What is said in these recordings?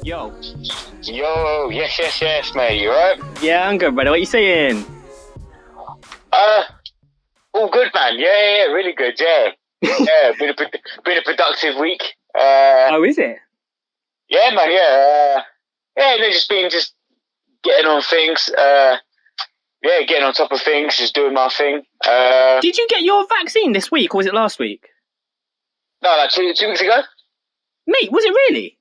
Yo. Yo, yes, mate. You alright? Yeah, I'm good, brother. What you saying? All good, man. Yeah, really good. Yeah, been a productive week. Oh, is it? Yeah, man. Just getting on things. Getting on top of things, just doing my thing. Did you get your vaccine this week, or was it last week? No, like two weeks ago. Mate, was it really?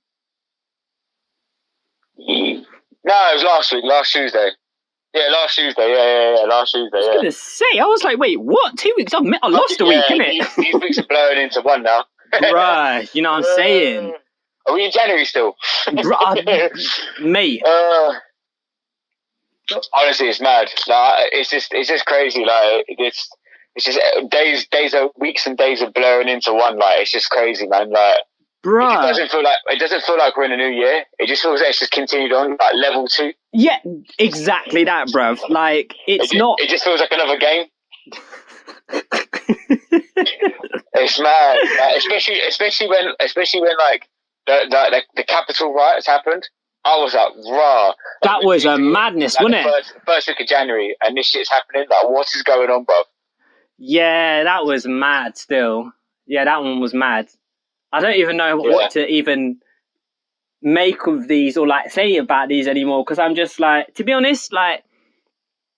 No, it was last week, last Tuesday. Yeah, last Tuesday. Yeah, last Tuesday. I was gonna say, I was like, wait, what? 2 weeks? I lost a week, innit? These weeks are blowing into one now. Right, you know what I'm saying? Are we in January still? Mate. Honestly, it's mad. Like, it's just crazy. Like, it's just days are weeks and days are blurring into one. Like, it's just crazy, man. Like, Bruh. It doesn't feel like we're in a new year. It just feels like it's just continued on, like level 2. Yeah, exactly that, bruv. Like, it just feels like another game. It's mad, like, especially when like the Capitol riots happened. I was like, rah. That was a madness, like, wasn't it? First week of January, and this shit's happening. Like, what is going on, bruv? Yeah, that was mad. Still, yeah, that one was mad. I don't even know what to even make of these or like say about these anymore, because I'm just like, to be honest, like,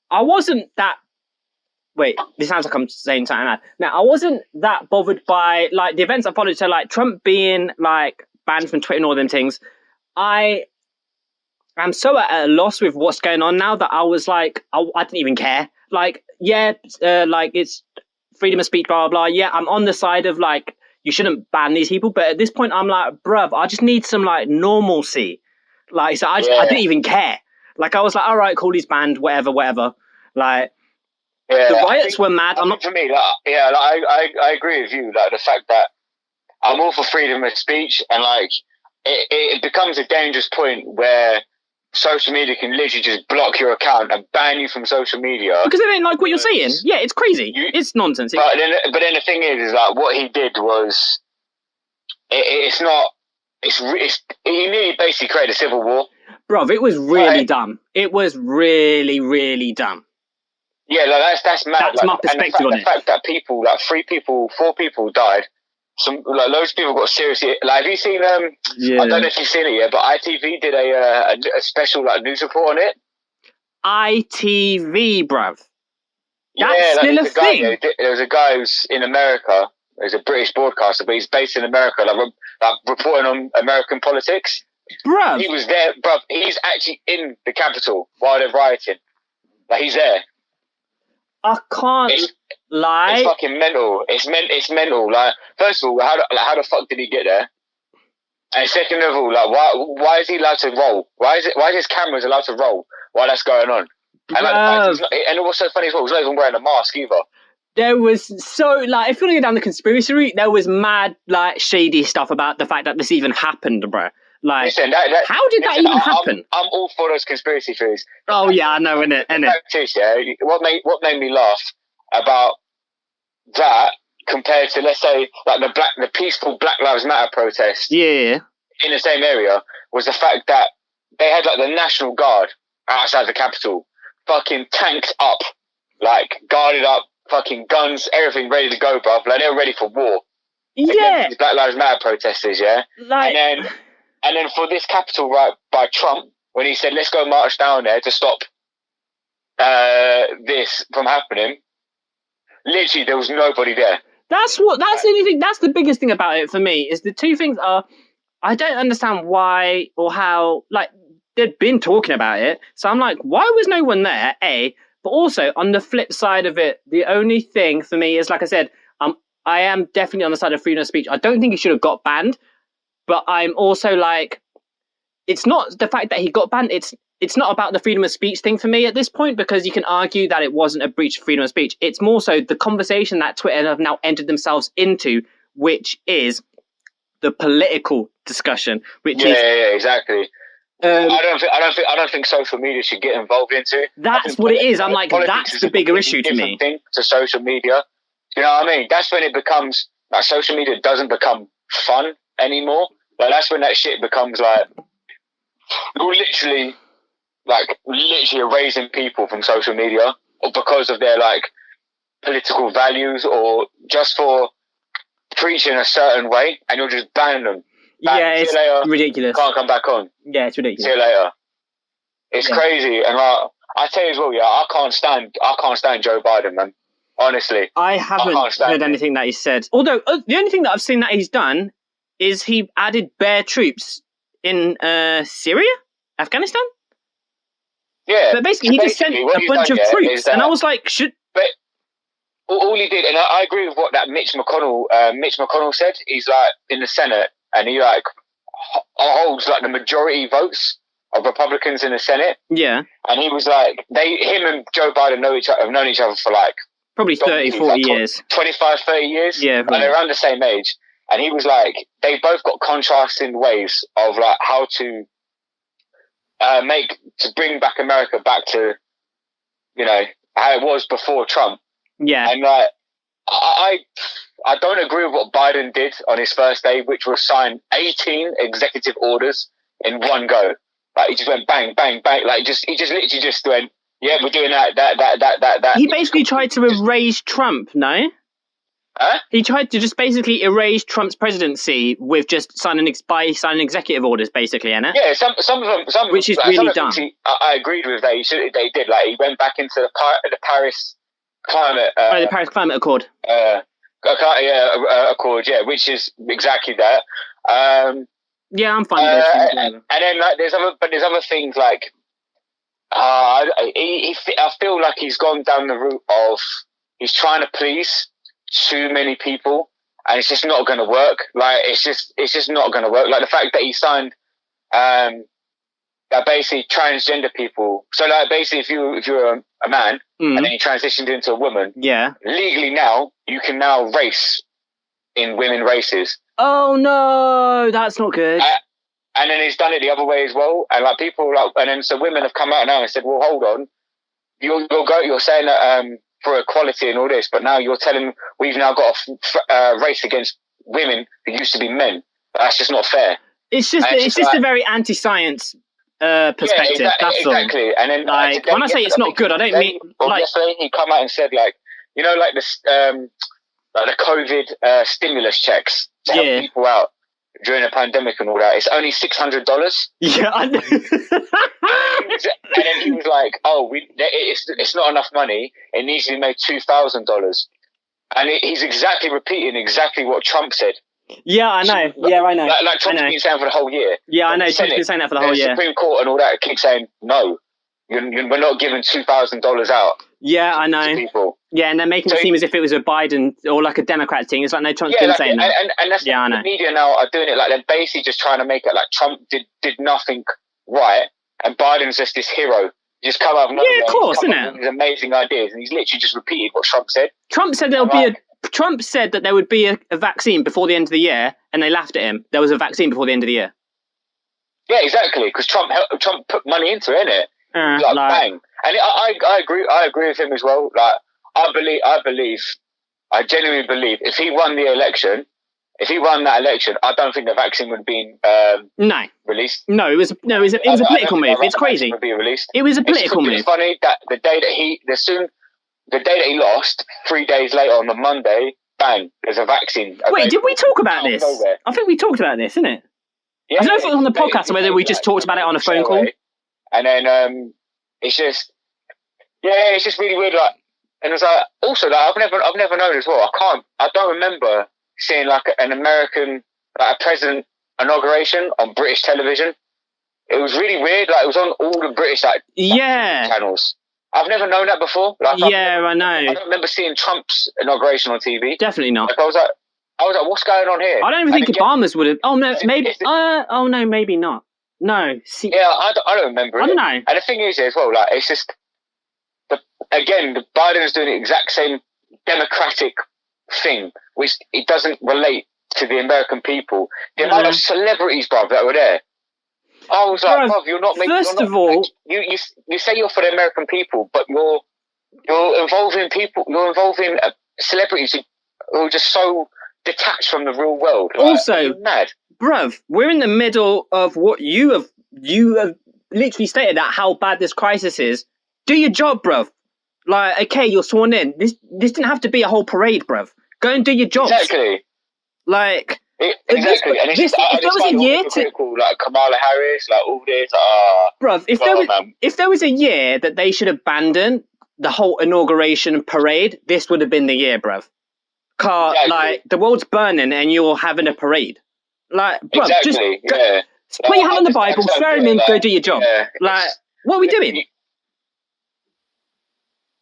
I wasn't that. Wait, this sounds like I'm saying something mad. Now, I wasn't that bothered by like the events I followed. So, like Trump being like banned from Twitter and all them things. I'm so at a loss with what's going on now that I was like, I didn't even care. Like, yeah, like it's freedom of speech, blah, blah, blah. Yeah, I'm on the side of like, you shouldn't ban these people. But at this point, I'm like, bruv, I just need some like normalcy. Like, so I didn't even care. Like, I was like, all right, cool, he's banned, whatever. Like, the riots were mad. For me, I agree with you. Like, the fact that I'm all for freedom of speech, and like, it becomes a dangerous point where social media can literally just block your account and ban you from social media because they don't like what you're saying. Yeah, it's crazy. It's nonsense. But then the thing is like, what he did was, he nearly basically created a civil war. Bro, it was really dumb. It was really, really dumb. Yeah, like that's mad. That's my perspective on it. The fact that people, like 4 people died. Some like loads of people got seriously. Like, have you seen? I don't know if you've seen it yet, but ITV did a special like news report on it. ITV, bruv. That's still a thing. There was a guy who's in America. He's a British broadcaster, but he's based in America, like reporting on American politics. Bruv. He was there, bruv. He's actually in the Capitol while they're rioting. Like, he's there. I can't lie. It's fucking mental. It's mental. Like, first of all, how the fuck did he get there? And second of all, like, why is he allowed to roll? Why is his cameras allowed to roll while that's going on? And and what's so funny as well, he's not even wearing a mask either. There was so, like, if you want to go down the conspiracy route, there was mad, like, shady stuff about the fact that this even happened, bro. Like, listen, how did that even happen? I'm all for those conspiracy theories. Oh yeah, I know, innit? What made me laugh about that compared to, let's say, like the peaceful Black Lives Matter protest, in the same area, was the fact that they had like the National Guard outside the Capitol, fucking tanked up, like guarded up, fucking guns, everything ready to go, bruv. Like, they were ready for war. Yeah. Against Black Lives Matter protesters, yeah. Like, and then for this Capitol riot by Trump, when he said, let's go march down there to stop this from happening, literally there was nobody there. That's the only thing. That's the biggest thing about it for me. Is the two things are, I don't understand why or how. Like, they'd been talking about it, so I'm like, why was no one there? A, but also on the flip side of it, the only thing for me is, like I said, I am definitely on the side of freedom of speech. I don't think he should have got banned, but I'm also like, it's not the fact that he got banned. It's not about the freedom of speech thing for me at this point, because you can argue that it wasn't a breach of freedom of speech. It's more so the conversation that Twitter have now entered themselves into, which is the political discussion. Yeah, exactly. I don't think social media should get involved into. That's what it is. I'm like, that's the bigger issue to me. Thing to social media. You know what I mean? That's when it becomes like, social media doesn't become fun anymore. Like, that's when that shit becomes like, you're literally erasing people from social media, or because of their like political values, or just for preaching a certain way, and you'll just ban them. Yeah, it's ridiculous. Can't come back on. Yeah, it's ridiculous. See you later. It's crazy, and I tell you as well, I can't stand Joe Biden, man. Honestly, I haven't heard anything that he said. Although the only thing that I've seen that he's done is he added bare troops in Syria, Afghanistan. Yeah, but basically he just sent a bunch of troops, and I was like, But all he did, and I agree with what that Mitch McConnell said. He's like in the Senate, and he like holds like the majority votes of Republicans in the Senate. Yeah. And he was like, him and Joe Biden have known each other for like probably 30, 40 years. 25, 30 years. Yeah. Probably. And they're around the same age. And he was like, they both got contrasting ways of like how to bring back America back to, you know, how it was before Trump. Yeah. And like, I don't agree with what Biden did on his first day, which was sign 18 executive orders in one go. Like he just went bang, bang, bang. Like he just literally just went, yeah, we're doing that. He basically tried to erase Trump, no? Huh? He tried to just basically erase Trump's presidency with just signing executive orders, basically, innit? Yeah, some of them, which is really dumb. I agreed with that. They did. Like he went back into the Paris climate. The Paris Climate Accord. Accord. Yeah, which is exactly that. Yeah, I'm fine with those things. And then like there's other things like I feel like he's gone down the route of he's trying to please too many people, and it's just not going to work. Like it's just not going to work. Like the fact that he signed that basically transgender people. So like basically if you're a man and then you transitioned into a woman, yeah, legally now you can now race in women races. Oh no, that's not good. And then he's done it the other way as well. And like people like, and then so women have come out now and said, well, hold on, you're saying that for equality and all this, but now you're telling we've now got a race against women who used to be men. That's just not fair. It's just a very anti-science perspective. Yeah, that's exactly. all. And then like when I say it's not good, I don't mean like yesterday he come out and said like, you know, like this like the COVID stimulus checks to help people out during a pandemic and all that. It's only $600. Yeah, I know. And then he was like, "Oh, it's not enough money. It needs to be made $2,000." And he's exactly repeating exactly what Trump said. Yeah, I know. Yeah, I know. Like Trump's been saying for the whole year. Yeah, I know. Trump's been saying that for the whole year. The Supreme Court and all that keep saying no. We're not giving $2,000 out. Yeah, I know. To people. Yeah, and they're making it seem as if it was a Biden or like a Democrat thing. It's like, no, Trump's been saying that. And that's the media now are doing it. Like they're basically just trying to make it like Trump did nothing right, and Biden's just this hero. He just come out of nowhere. Yeah, of course, isn't it? These amazing ideas, and he's literally just repeated what Trump said. Trump said Trump said that there would be a vaccine before the end of the year, and they laughed at him. There was a vaccine before the end of the year. Yeah, exactly, because Trump put money into it, innit? Like bang. And I agree with him as well. Like I genuinely believe if he won that election, I don't think the vaccine would be released. No, it was a political move. It's crazy. Would be released. It was a political move. It's funny that the day that he lost, 3 days later on the Monday, bang, there's a vaccine. Wait, did we talk about this? I think we talked about this, isn't it? Yeah, I don't know if it was on the podcast or whether we just talked about it on a phone call. And then it's just really weird. Like, and it's like also like I've never known as well. I don't remember seeing like an American like a president inauguration on British television. It was really weird. Like it was on all the British channels. I've never known that before. Like, I know. I don't remember seeing Trump's inauguration on TV. Definitely not. Like, I was like, what's going on here? I don't even think Obama's would have. Oh no, maybe. No, maybe not. No. Yeah, I don't remember it. I don't know. And the thing is as well, like it's just Biden is doing the exact same democratic thing, which it doesn't relate to the American people. The amount of celebrities, bruv, that were there. I was like, bruv, you're not making. First of all, you say you're for the American people, but you're involving people. You're involving celebrities who are just so detached from the real world. Like, also, mad. Bruv, we're in the middle of what you have you have literally stated that how bad this crisis is. Do your job, bruv. Like, okay, you're sworn in. This didn't have to be a whole parade, bruv. Go and do your jobs. Exactly. Like, exactly. And if there was a year to, like Kamala Harris, like all this, bruv, if there was a year that they should abandon the whole inauguration parade, this would have been the year, bruv. Like, the world's burning and you're having a parade. Like, bruv, just put your hand on the Bible, swear him in, go do your job. Yeah, like, what are we doing?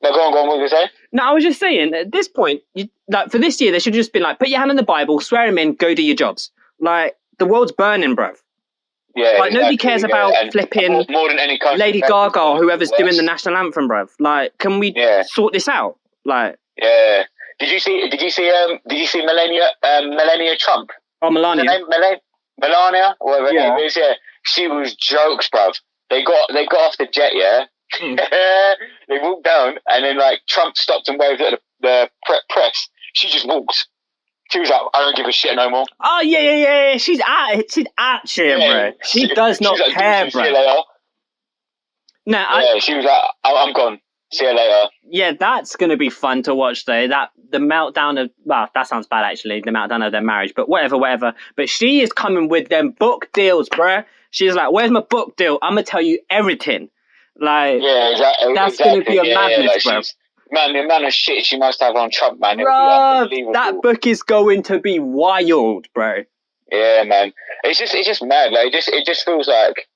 No, go on, what were you saying? No, I was just saying, at this point, like, for this year, they should have just been like, put your hand on the Bible, swear him in, go do your jobs. Like, the world's burning, bruv. Yeah, like, nobody cares about flipping more than any country, Lady Gaga or whoever's doing the national anthem, bruv. Like, can we sort this out? Like, yeah. Did you see Melania Trump? Oh, Melania. Melania, whatever her name is. Yeah, she was jokes, bruv. They got off the jet, yeah. They walked down, and then like Trump stopped and waved at the press. She just walked. She was like, "I don't give a shit no more." Oh yeah. She's at shit, bro. She does not care, bro. No, she was like, "I'm gone. See you later." Yeah, that's gonna be fun to watch though. The meltdown of that sounds bad actually. The meltdown of their marriage, but whatever. But she is coming with them book deals, bro. She's like, "Where's my book deal? I'm gonna tell you everything." Like, exactly. That's gonna be a madness, bro. Man, the amount of shit she must have on Trump, man. Bro, that book is going to be wild, bro. Yeah, man. It's just mad. Like, it just feels like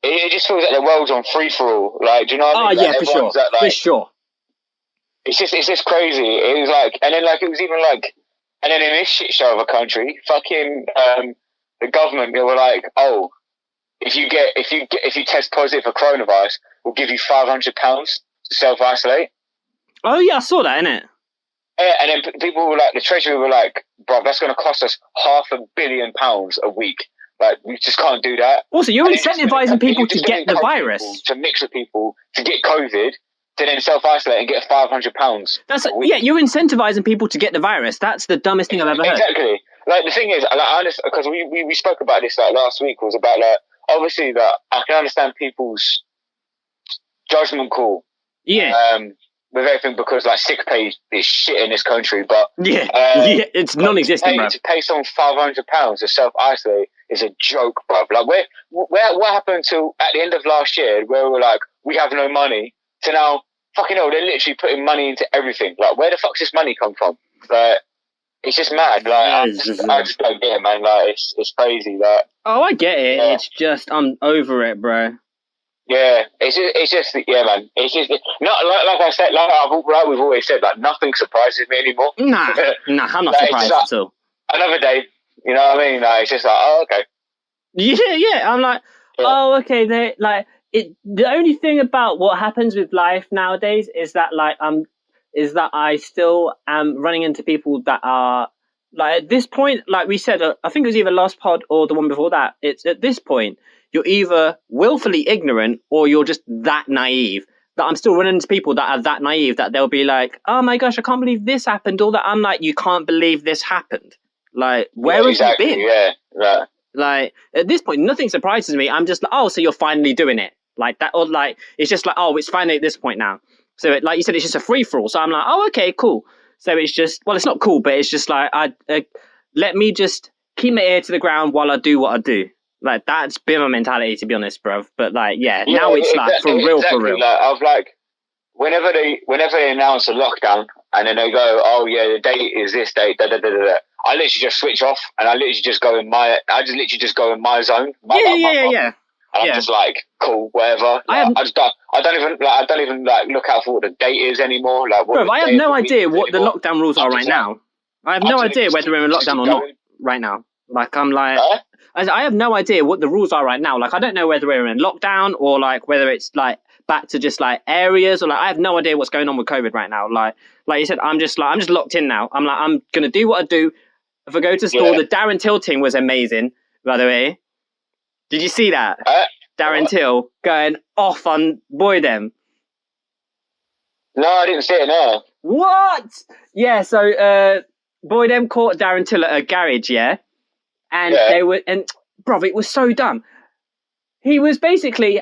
the world's on free for all. Like, do you know what I mean? Yeah, for sure. For sure. It's just crazy. It was like, and then like it was even like, and then in this shit show of a country, fucking the government, they were like, oh, if you test positive for coronavirus, we'll give you £500 to self-isolate. Oh yeah, I saw that, innit? Yeah, and then people were like, the Treasury were like, bro, that's going to cost us £500 million a week. Like, we just can't do that. Also, you're incentivizing people to get the virus. To mix with people, to get COVID, to then self-isolate and get £500. You're incentivizing people to get the virus. That's the dumbest thing I've ever heard. Exactly. Like, the thing is, because we spoke about this like last week, was about like, obviously that I can understand people's judgment call. Yeah. With everything, because like sick pay is shit in this country, but it's non-existent, bro. To pay someone £500 to self-isolate is a joke, bro. Like, what happened to at the end of last year, where we were like, we have no money, to now, fucking hell, they're literally putting money into everything. Like, where the fuck's this money come from? Like, it's just mad. Like, I just don't get it, man. Like, it's crazy. Like, oh, I get it. Yeah. It's just, I'm over it, bro. Yeah, it's just, man. It's just not like I said, like we've always said, like nothing surprises me anymore. Nah, I'm not surprised at all. Another day, you know what I mean? Like, it's just like, oh, okay. Yeah. I'm like, oh, okay. They like it. The only thing about what happens with life nowadays is that I still am running into people that are like, at this point, like we said, I think it was either last pod or the one before that. It's at this point, you're either willfully ignorant or you're just that naive. That I'm still running into people that are that naive that they'll be like, oh my gosh, I can't believe this happened. All that. I'm like, you can't believe this happened. Like, where have you been? Yeah. Like, at this point, nothing surprises me. I'm just like, oh, so you're finally doing it. Like that, or like, it's just like, oh, it's finally at this point now. So like you said, it's just a free for all. So I'm like, oh, okay, cool. So it's just, well, it's not cool, but it's just like, let me just keep my ear to the ground while I do what I do. Like, that's been my mentality, to be honest, bruv. But like, now it's like for real. Like, I've like, whenever they announce a lockdown and then they go, oh yeah, the date is this date, I literally just switch off and I literally just go in my zone. Yeah. And I'm just like, cool, whatever. Like, I don't even like look out for what the date is anymore. Like, bro, I have no idea what the lockdown rules are right now. I have no idea whether we're in lockdown or not right now. Like, I'm like, I have no idea what the rules are right now. Like, I don't know whether we're in lockdown or like whether it's like back to just like areas, or like I have no idea what's going on with COVID right now. Like you said, I'm just locked in now. I'm like, I'm gonna do what I do. If I go to store, the Darren Till thing was amazing, by the way. Did you see that? Darren Till going off on Boydem. No, I didn't see it. No. What? Yeah. So Boydem caught Darren Till at a garage. Yeah. And they were, and bro, it was so dumb. He was basically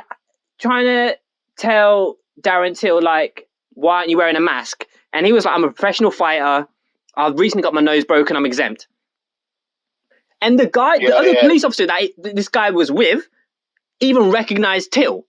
trying to tell Darren Till, like, why aren't you wearing a mask? And he was like, I'm a professional fighter. I've recently got my nose broken. I'm exempt. And the guy, the other police officer that this guy was with, even recognized Till.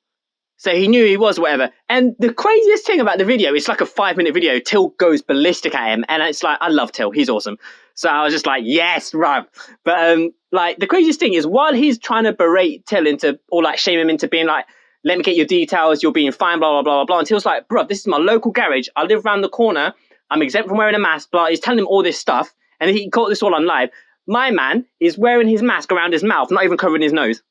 So he knew he was whatever. And the craziest thing about the video, it's like a 5-minute video. Till goes ballistic at him. And it's like, I love Till. He's awesome. So I was just like, yes, right. But like the craziest thing is while he's trying to berate Till into, or like shame him into being like, let me get your details. You're being fine, blah, blah, blah, blah, blah. And Till's like, bro, this is my local garage. I live around the corner. I'm exempt from wearing a mask. Blah. He's telling him all this stuff. And he caught this all on live. My man is wearing his mask around his mouth, not even covering his nose.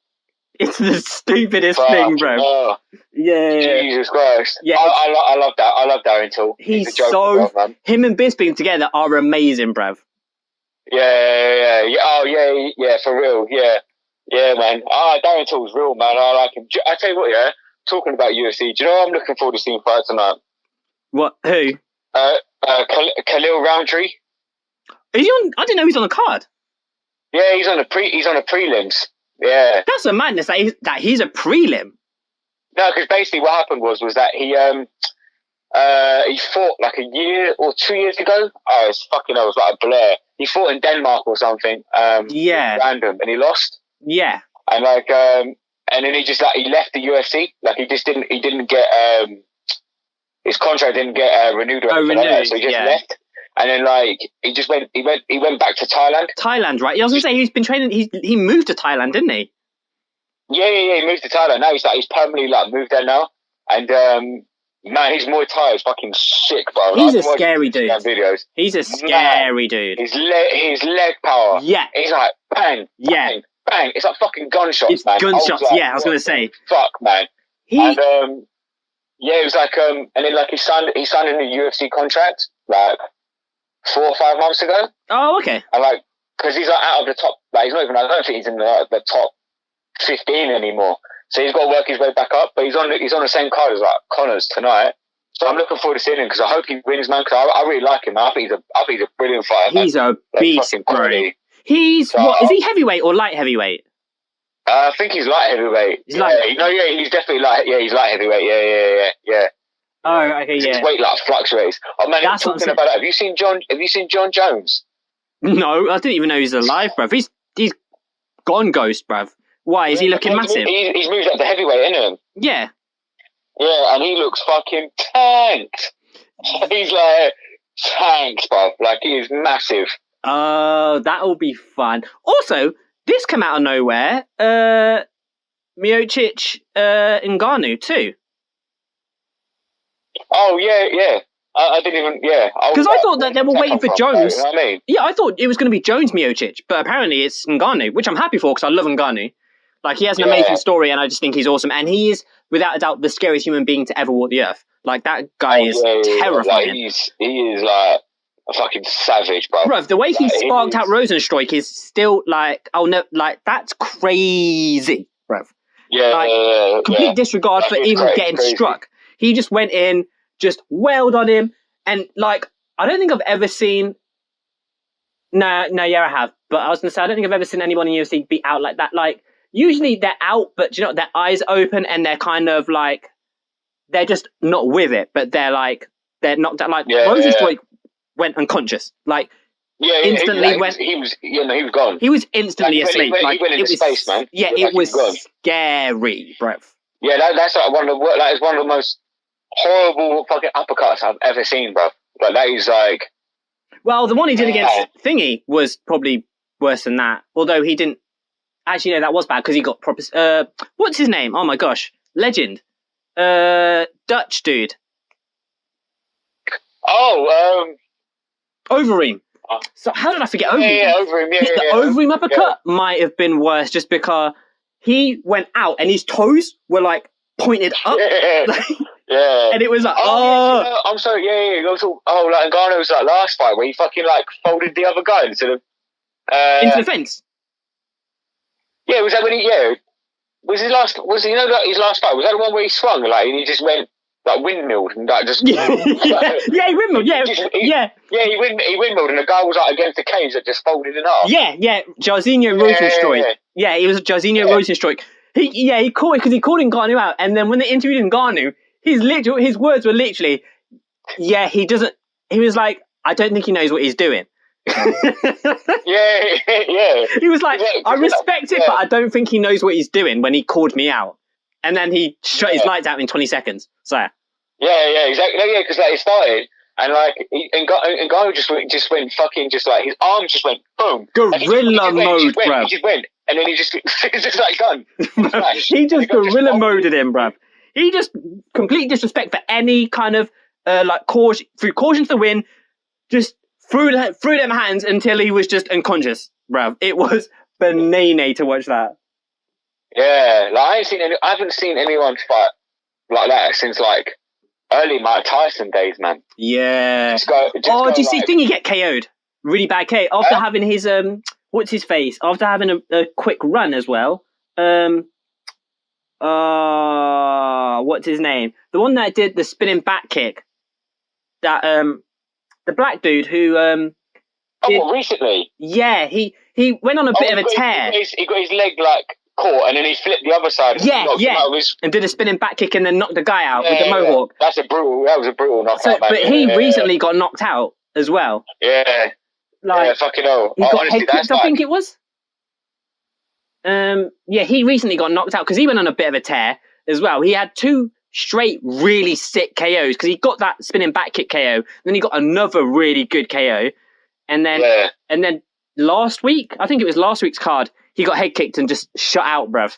It's the stupidest thing, bro. Yeah. Jesus Christ. Yeah, I love that. I love Darren Till. He's so... man. Him and Biz being together are amazing, bruv. Yeah. Oh, yeah, for real. Yeah, man. Darren Till's real, man. I like him. I tell you what, yeah, talking about UFC, do you know what I'm looking forward to seeing fight tonight? What? Who? Khalil Roundtree. Is he on? I didn't know he was on the card. Yeah, he's on the prelims. Yeah, that's a madness that he's a prelim. No, because basically what happened was that he fought like a year or 2 years ago. Oh, it's fucking hell, it was like a blur. He fought in Denmark or something. Random, and he lost. Yeah, and like and then he just he left the UFC. Like he didn't get his contract didn't get renewed or anything like that, so he just left. And then, like, he went back to Thailand. Thailand, right? Yeah, I was going to say, he's been training, he moved to Thailand, didn't he? Yeah, he moved to Thailand. Now he's permanently, like, moved there now. And, man, his Muay Thai is fucking sick, bro. He's a scary dude. Videos. He's a scary dude. His leg power. Yeah. He's like, bang, bang, bang. It's like fucking gunshots, it's man. Gunshots, I was going to say. Fuck, man. And, it was like, and then, like, he signed a new UFC contract, like, 4 or 5 months ago. Oh, okay. And like, because he's like out of the top, like he's not even. I don't think he's in the top 15 anymore. So he's got to work his way back up. But he's on the same card as like Connors tonight. So I'm looking forward to seeing him because I hope he wins, man. Because I really like him. I think he's a brilliant fighter. He's a beast, bro. He's what? Is he heavyweight or light heavyweight? I think he's light heavyweight. He's definitely light. Yeah, he's light heavyweight. Yeah. Oh, okay, his weight like fluctuates. Oh man, that's talking about that. Have you seen John Jones? No, I didn't even know he's alive, bruv. He's gone ghost, bruv. Why is he looking massive? He's moved up to heavyweight, isn't he? Yeah. Yeah, and he looks fucking tanked. He's like tanked, bruv. Like he is massive. Oh, that'll be fun. Also, this came out of nowhere. Miocic Ngannou too. Oh, yeah. I didn't even, because I thought that they were waiting for Jones. You know what I mean? Yeah, I thought it was going to be Jones Miocic, but apparently it's Ngannou, which I'm happy for because I love Ngannou. Like, he has an amazing story and I just think he's awesome. And he is, without a doubt, the scariest human being to ever walk the earth. Like, that guy is terrifying. Like, he is like a fucking savage, bro. Bro, the way he sparked out Rosenstruik is still like, that's crazy, bro. Yeah, complete disregard for even getting struck. He just went in, just wailed on him, and like I don't think I've ever seen. No, I have, but I was gonna say I don't think I've ever seen anyone in UFC be out like that. Like usually they're out, but you know their eyes open and they're kind of like they're just not with it, but they're knocked out. Like Rosenstruik went unconscious, like instantly he was gone. He was instantly asleep. He went into space, man. Yeah, it was scary, bro. Yeah, that's like one of the most horrible fucking uppercuts I've ever seen, bro. Like that is like. Well, the one he did against Thingy was probably worse than that. Although he didn't. Actually, no, that was bad because he got proper. What's his name? Oh my gosh, legend. Dutch dude. Oh, Overeem. So how did I forget Overeem? Yeah, Overeem. The Overeem uppercut might have been worse just because he went out and his toes were like pointed up. Yeah. And it was like, Yeah, I'm sorry, yeah. Like Ngannou's like last fight where he fucking like folded the other guy into the fence. Yeah, was that when was his last fight? Was that the one where he swung and he just went like windmilled and like just yeah, he windmilled. Yeah, he windmilled and the guy was like against the cage that just folded in half. Yeah, Jairzinho Rosenstruik. Yeah, he was Jairzinho Rosenstruik. he called because he called Ngannou out, and then when they interviewed Ngannou, his words were literally, yeah, he doesn't. He was like, I don't think he knows what he's doing. yeah. He was like, I respect it, but I don't think he knows what he's doing when he called me out. And then he shut his lights out in 20 seconds. So yeah, exactly. Yeah, because like it started, and like Ngannou just went fucking, just like his arms just went boom. Gorilla mode, bro. He just went, and then he just just like done. He just gorilla moded him, bruv. He just complete disrespect for any kind of like caution to the win. Just threw them hands until he was just unconscious, bruv. It was banana to watch that. Yeah, like I haven't seen anyone fight like that since like early Mike Tyson days, man. Yeah. Just do you see Thingy get KO'd? Really bad KO after having his what's his face? After having a quick run as well. What's his name? The one that did the spinning back kick. That the black dude who recently? Yeah, he went on a bit of a tear. He got his leg like caught, and then he flipped the other side. And did a spinning back kick and then knocked the guy out with the mohawk. That was a brutal knockout. But he recently got knocked out as well. Yeah. Like, fucking hell. He got head kicked, I think it was. He recently got knocked out because he went on a bit of a tear as well. He had 2 straight really sick KOs because he got that spinning back kick KO, then he got another really good KO, and then last week, I think it was last week's card, he got head kicked and just shut out, bruv.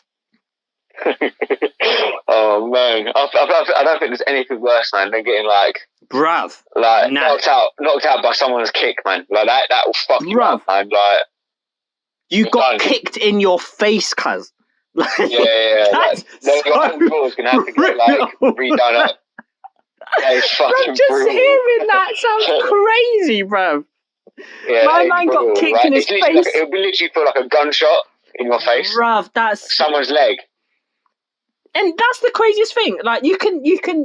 Oh man, I don't think there's anything worse, man, than getting like knocked out by someone's kick, man. Like that will fuck you up, man. Like you got kicked in your face, cuz. That's your whole floor's gonna have to get like redone up. That is fucking brutal. Hearing that sounds crazy, bruv. Yeah, my man got kicked in his face. It would literally feel like a gunshot in your face. Bruv, that's someone's leg. And that's the craziest thing. Like you can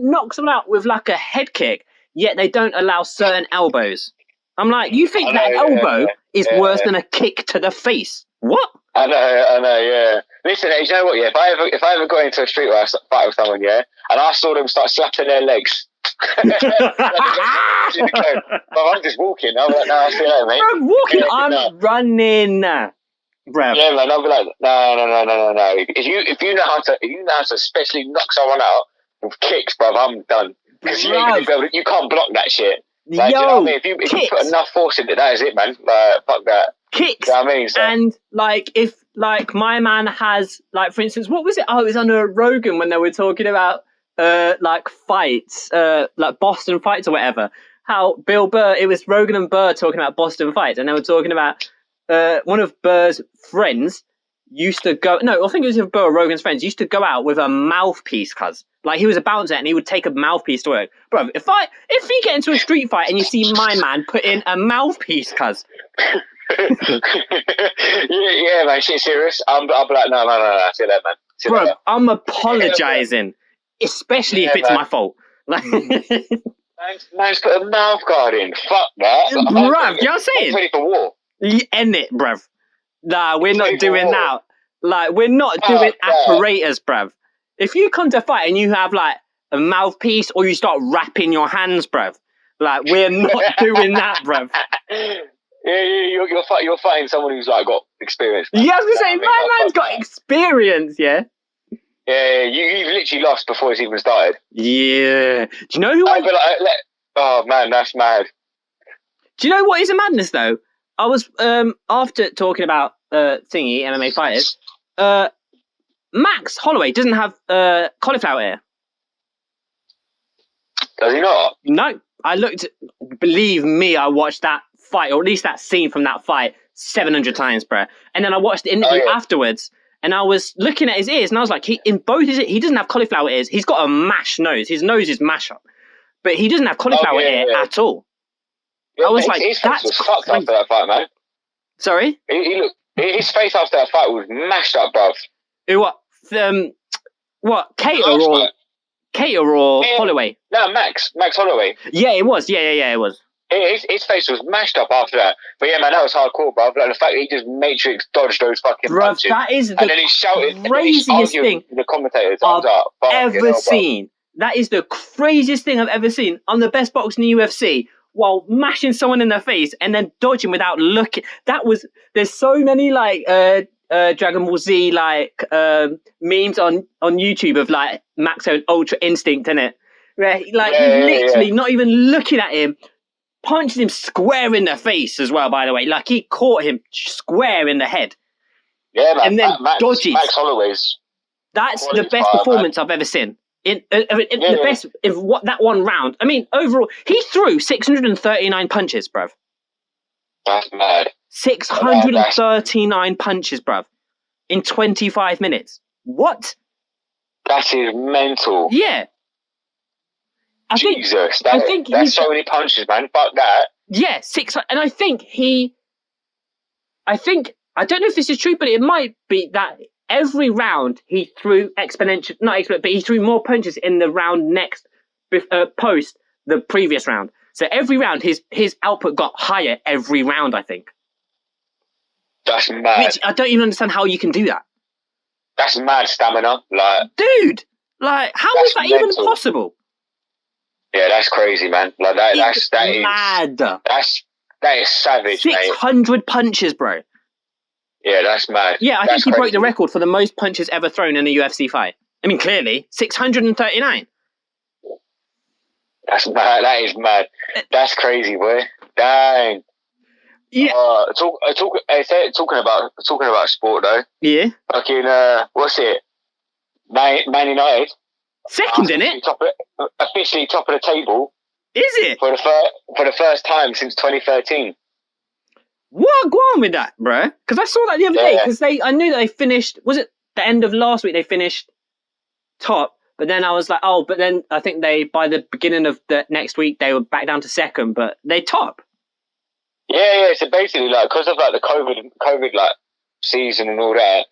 knock someone out with like a head kick, yet they don't allow certain elbows. I'm like, you think that elbow is worse than a kick to the face? What? I know, yeah. Listen, you know what? Yeah, if I ever got into a street fight with someone, yeah, and I saw them start slapping their legs. I'm just walking. I'm like, no, I'll see you later, mate. I'm walking. I'm running, bruv. Yeah, man. I'll be like, no. If you know how to especially knock someone out with kicks, bruv, I'm done. Because you can't block that shit. Like, you know what I mean? If you put enough force into it, that is it, man. Like, fuck that. Kicks. You know what I mean? So, and like, if like my man has like, for instance, what was it? Oh, it was on Rogan when they were talking about like fights, like Boston fights or whatever. How Bill Burr, it was Rogan and Burr talking about Boston fights, and they were talking about one of Burr's friends used to go. No, I think it was Burr or Rogan's friends used to go out with a mouthpiece, cuz like he was a bouncer and he would take a mouthpiece to work. Bro, if you get into a street fight and you see my man put in a mouthpiece, cuz. yeah, man, shit serious. I'll be like, no. See that, man. Bro, I'm apologizing, especially if it's my fault. Like, man's put a mouth guard in. Fuck that. Bruv, you know what I'm saying? I'm ready for war. End it, bruv. Nah, we're not doing that. Like, we're not doing apparatus, bruv. If you come to fight and you have like a mouthpiece or you start rapping your hands, bruv, like we're not doing that, bruv. Yeah, you're fighting someone who's like got experience. Man. Yeah, I was gonna say, my man's got experience, yeah. Yeah, you've literally lost before it's even started. Yeah. Do you know who oh man, that's mad. Do you know what is a madness though? I was after talking about thingy MMA fighters, Max Holloway doesn't have cauliflower ear. Does he not? No. I looked, believe me, I watched that fight, or at least that scene from that fight 700 times, bro. And then I watched the interview afterwards, and I was looking at his ears, and I was like, he doesn't have cauliflower ears. He's got a mash nose. His nose is mash up, but he doesn't have cauliflower ear at all. Yeah, I was like, his face that's was fucked after that fight, man. Sorry? His face after that fight was mashed up, bruv. What? Cater or Holloway? No, Max Holloway. Yeah, it was. Yeah, it was. His face was mashed up after that. But yeah, man, that was hardcore, bro. Like, the fact that he just matrix dodged those fucking punches. That is the and then he shouted, craziest thing the commentators. I've ever hell, seen. That is the craziest thing I've ever seen. I'm the best boxer in the UFC while mashing someone in the face and then dodging without looking. There's so many like Dragon Ball Z like memes on YouTube of like Max own Ultra Instinct, innit? Where he's literally not even looking at him, punches him square in the face as well, by the way. Like he caught him square in the head. Yeah, man. And then dodges. Max Holloway's. That's the best performance I've ever seen. The best in that one round. I mean, overall, he threw 639 punches, bruv. That's mad. 639 punches, bruv, in 25 minutes. What? That is mental. Yeah. I think that's so many punches, man. Fuck that. Yeah, and I don't know if this is true, but it might be that every round he threw but he threw more punches in the round next post the previous round. So every round his output got higher every round, I think. That's mad. Which I don't even understand how you can do that. That's mad stamina. Like, dude, like how is that even possible? Yeah, that's crazy, man. Like that is mad. That is savage, 600 punches, bro. Yeah, that's mad. Yeah, I think he broke the record for the most punches ever thrown in a UFC fight. I mean, clearly, 639. That's mad. That is mad. That's crazy, boy. Dang. Yeah. Talking about sport though. Yeah. Fucking what's it? Man United. Second, innit? Officially top of the table. Is it? For the first time since 2013. What? Go on with that, bro. Because I saw that the other day. Because I knew that they finished. Was it the end of last week? They finished top. But then I was like, but then I think by the beginning of the next week they were back down to second. But they top. Yeah. So basically, like, because of like the COVID like season and all that,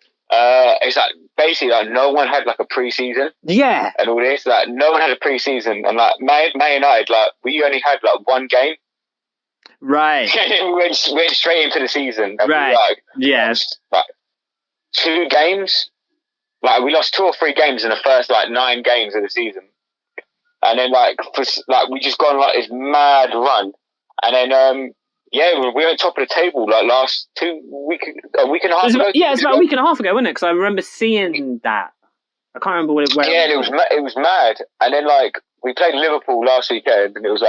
it's like basically like no one had like a pre-season. Yeah. And all this, like no one had a pre-season, and like Man United, like we only had like one game. Right. We went straight into the season. And right. Yes. Like 2 games. Like we lost 2 or 3 games in the first like 9 games of the season, and then we just gone like this mad run, and then we went top of the table like last a week and a half ago. It's about a week and a half ago, wasn't it? Because I remember seeing that. I can't remember where. Yeah, it was mad, and then like we played Liverpool last weekend, and it was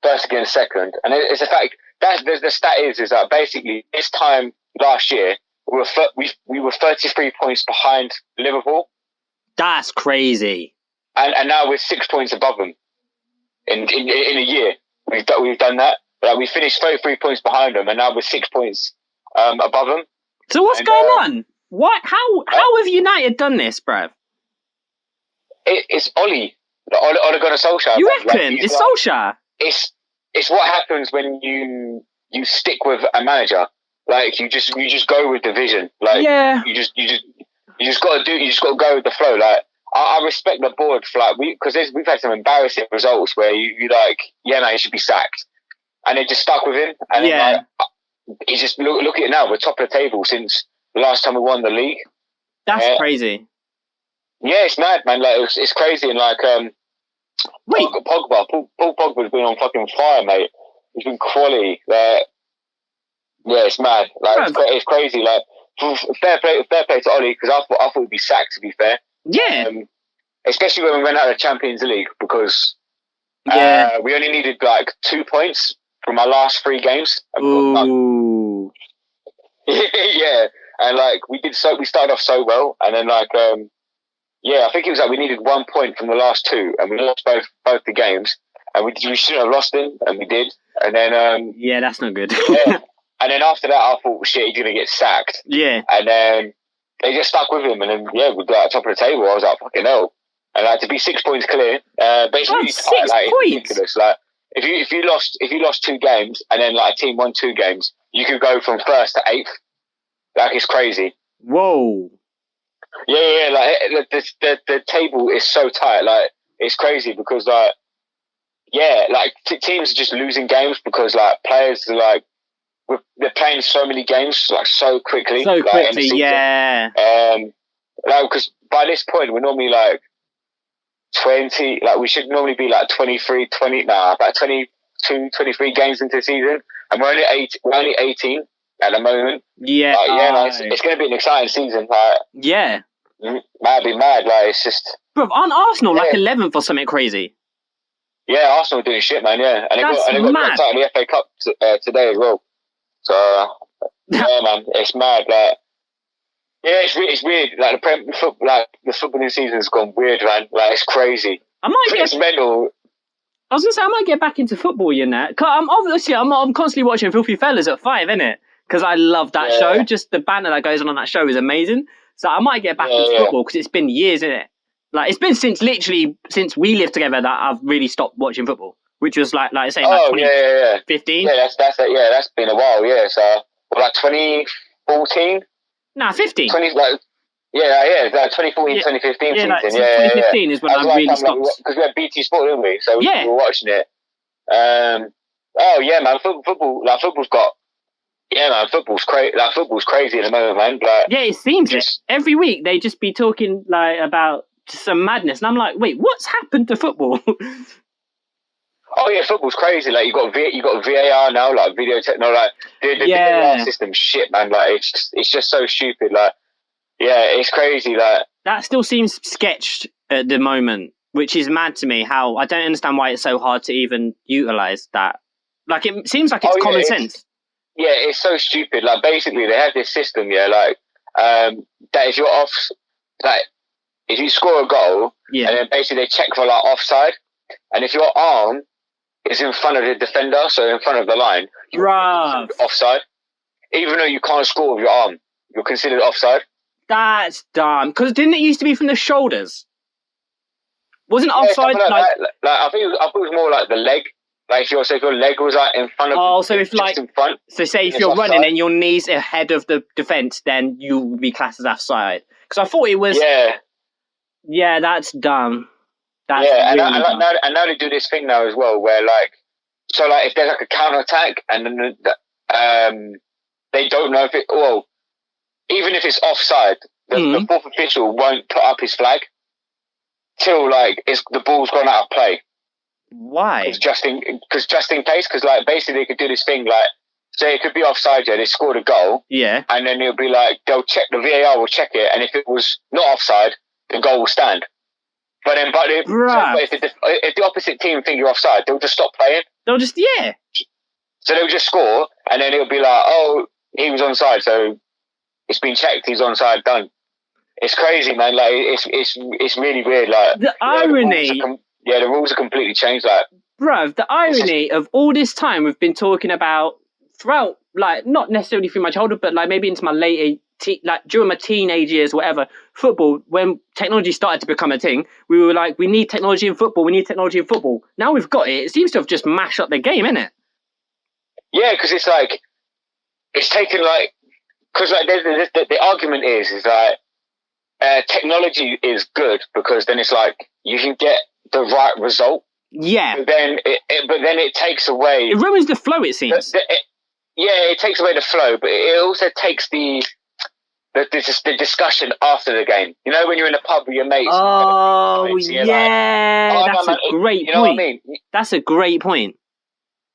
first against second, and it's a fact that the stat is that basically this time last year we were 33 points behind Liverpool. That's crazy. And now we're 6 points above them. In a year, we've done that. Like we finished 33 points behind them, and now we're 6 points above them. So what's going on? What? How have United done this, bruv? It's Ole Gunnar Solskjaer. You reckon it's Solskjaer? It's what happens when you stick with a manager. Like you just go with the vision. Like you just got to go with the flow. Like I respect the board for like because we've had some embarrassing results where you like man, he should be sacked, and they just stuck with him. And then he just look at it now. We're top of the table since the last time we won the league. That's crazy. Yeah, it's mad, man. Like it's crazy, and like wait, Paul Pogba's been on fucking fire, mate. He's been quality. Like, yeah, it's mad. Like it's crazy. Like fair play to Ollie, because I thought he'd be sacked. To be fair, yeah. Especially when we went out of the Champions League, because we only needed like 2 points from our last 3 games. Ooh. Yeah, and like we started off so well, and then like I think it was like we needed 1 point from the last 2, and we lost both the games, and we shouldn't have lost them, and we did, and then that's not good. And then after that, I thought, shit, he's gonna get sacked. Yeah. And then they just stuck with him, and then we got at top of the table. I was like, fucking hell. And like to be 6 points clear, but it's really tight. Like, it's ridiculous. Like if you lost 2 games, and then like a team won 2 games, you could go from 1st to 8th. Like it's crazy. Whoa. Yeah. Like the table is so tight. Like it's crazy because like Yeah, like teams are just losing games because like players are like they're playing so many games like so quickly. So like, quickly, in the season. yeah. Like because by this point we're normally like 20. Like we should normally be like 23, 20. Nah, about 22, 23 games into the season, and we're only 18 at the moment. Yeah, man, it's going to be an exciting season. Like, yeah. Might be mad. Like it's just. Bro, aren't Arsenal like 11th or something crazy? Yeah, Arsenal are doing shit, man. Yeah, and they got knocked out in the FA Cup today as well. So yeah, man, it's mad. Like, yeah, it's weird. Like the footballing season's gone weird, man. Like it's crazy. It's mental. I was gonna say I might get back into football, you know. I'm constantly watching Filthy Fellas at 5, innit? Because I love that show. Just the banter that goes on that show is amazing. So I might get back into football because it's been years, innit? Like it's been since we lived together that I've really stopped watching football, which was like I say, like 2015. Yeah, that's been a while. Yeah, so like 2014. Nah, 15. 20 like. Yeah, like 2014, 2015 season. Like 2015 is when I really stopped. Because we had BT Sport, didn't we? So we were watching it. Oh yeah, man, football. Like football's got. Yeah, man, football's crazy. Like football's crazy at the moment, man. Like, yeah, it seems it. Every week they just be talking like about some madness, and I'm like, wait, what's happened to football? Oh yeah, football's crazy. Like you got VAR now, like video technology. Like the VAR system, shit, man. Like it's just so stupid. Like. Yeah, it's crazy that that still seems sketched at the moment, which is mad to me. How I don't understand why it's so hard to even utilize that. Like it seems like it's common sense. Yeah, it's so stupid. Like basically, they have this system. Yeah, like that if you're off, like if you score a goal, and then basically they check for like offside, and if your arm is in front of the defender, so in front of the line, you're offside. Even though you can't score with your arm, you're considered offside. That's dumb. Because didn't it used to be from the shoulders? Wasn't offside like I think it was more like the leg. Like if your leg was like in front of. So if like in front. So say if you're running and your knee's ahead of the defense, then you would be classed as offside. Because I thought it was. Yeah. Yeah, that's dumb. That's and really dumb. now they do this thing now as well, where like, so like if there's like a counter attack and then they don't know if it even if it's offside, the fourth official won't put up his flag till like the ball's gone out of play. Why? Because just in case, because like basically they could do this thing like, say it could be offside, they scored a goal, and then it'll be like they'll check, the VAR will check it, and if it was not offside, the goal will stand. But if the opposite team think you're offside, they'll just stop playing. They'll just So they'll just score, and then it'll be like, oh, he was onside, so. It's been checked. He's onside. Done. It's crazy, man. Like it's really weird. Like the irony. The rules are completely changed. Like, bruv, the irony of all this time we've been talking about throughout, like not necessarily through my childhood, but like maybe into my later, like during my teenage years, whatever. Football, when technology started to become a thing, we were like, we need technology in football. We need technology in football. Now we've got it. It seems to have just mashed up the game, innit? Yeah, because it's like it's taken like. Because like the argument is like technology is good because then it's like you can get the right result. Yeah. But then it takes away. It ruins the flow. It seems. It takes away the flow, but it also takes the discussion after the game. You know, when you're in a pub with your mates. That's a great point. You know what I mean? That's a great point.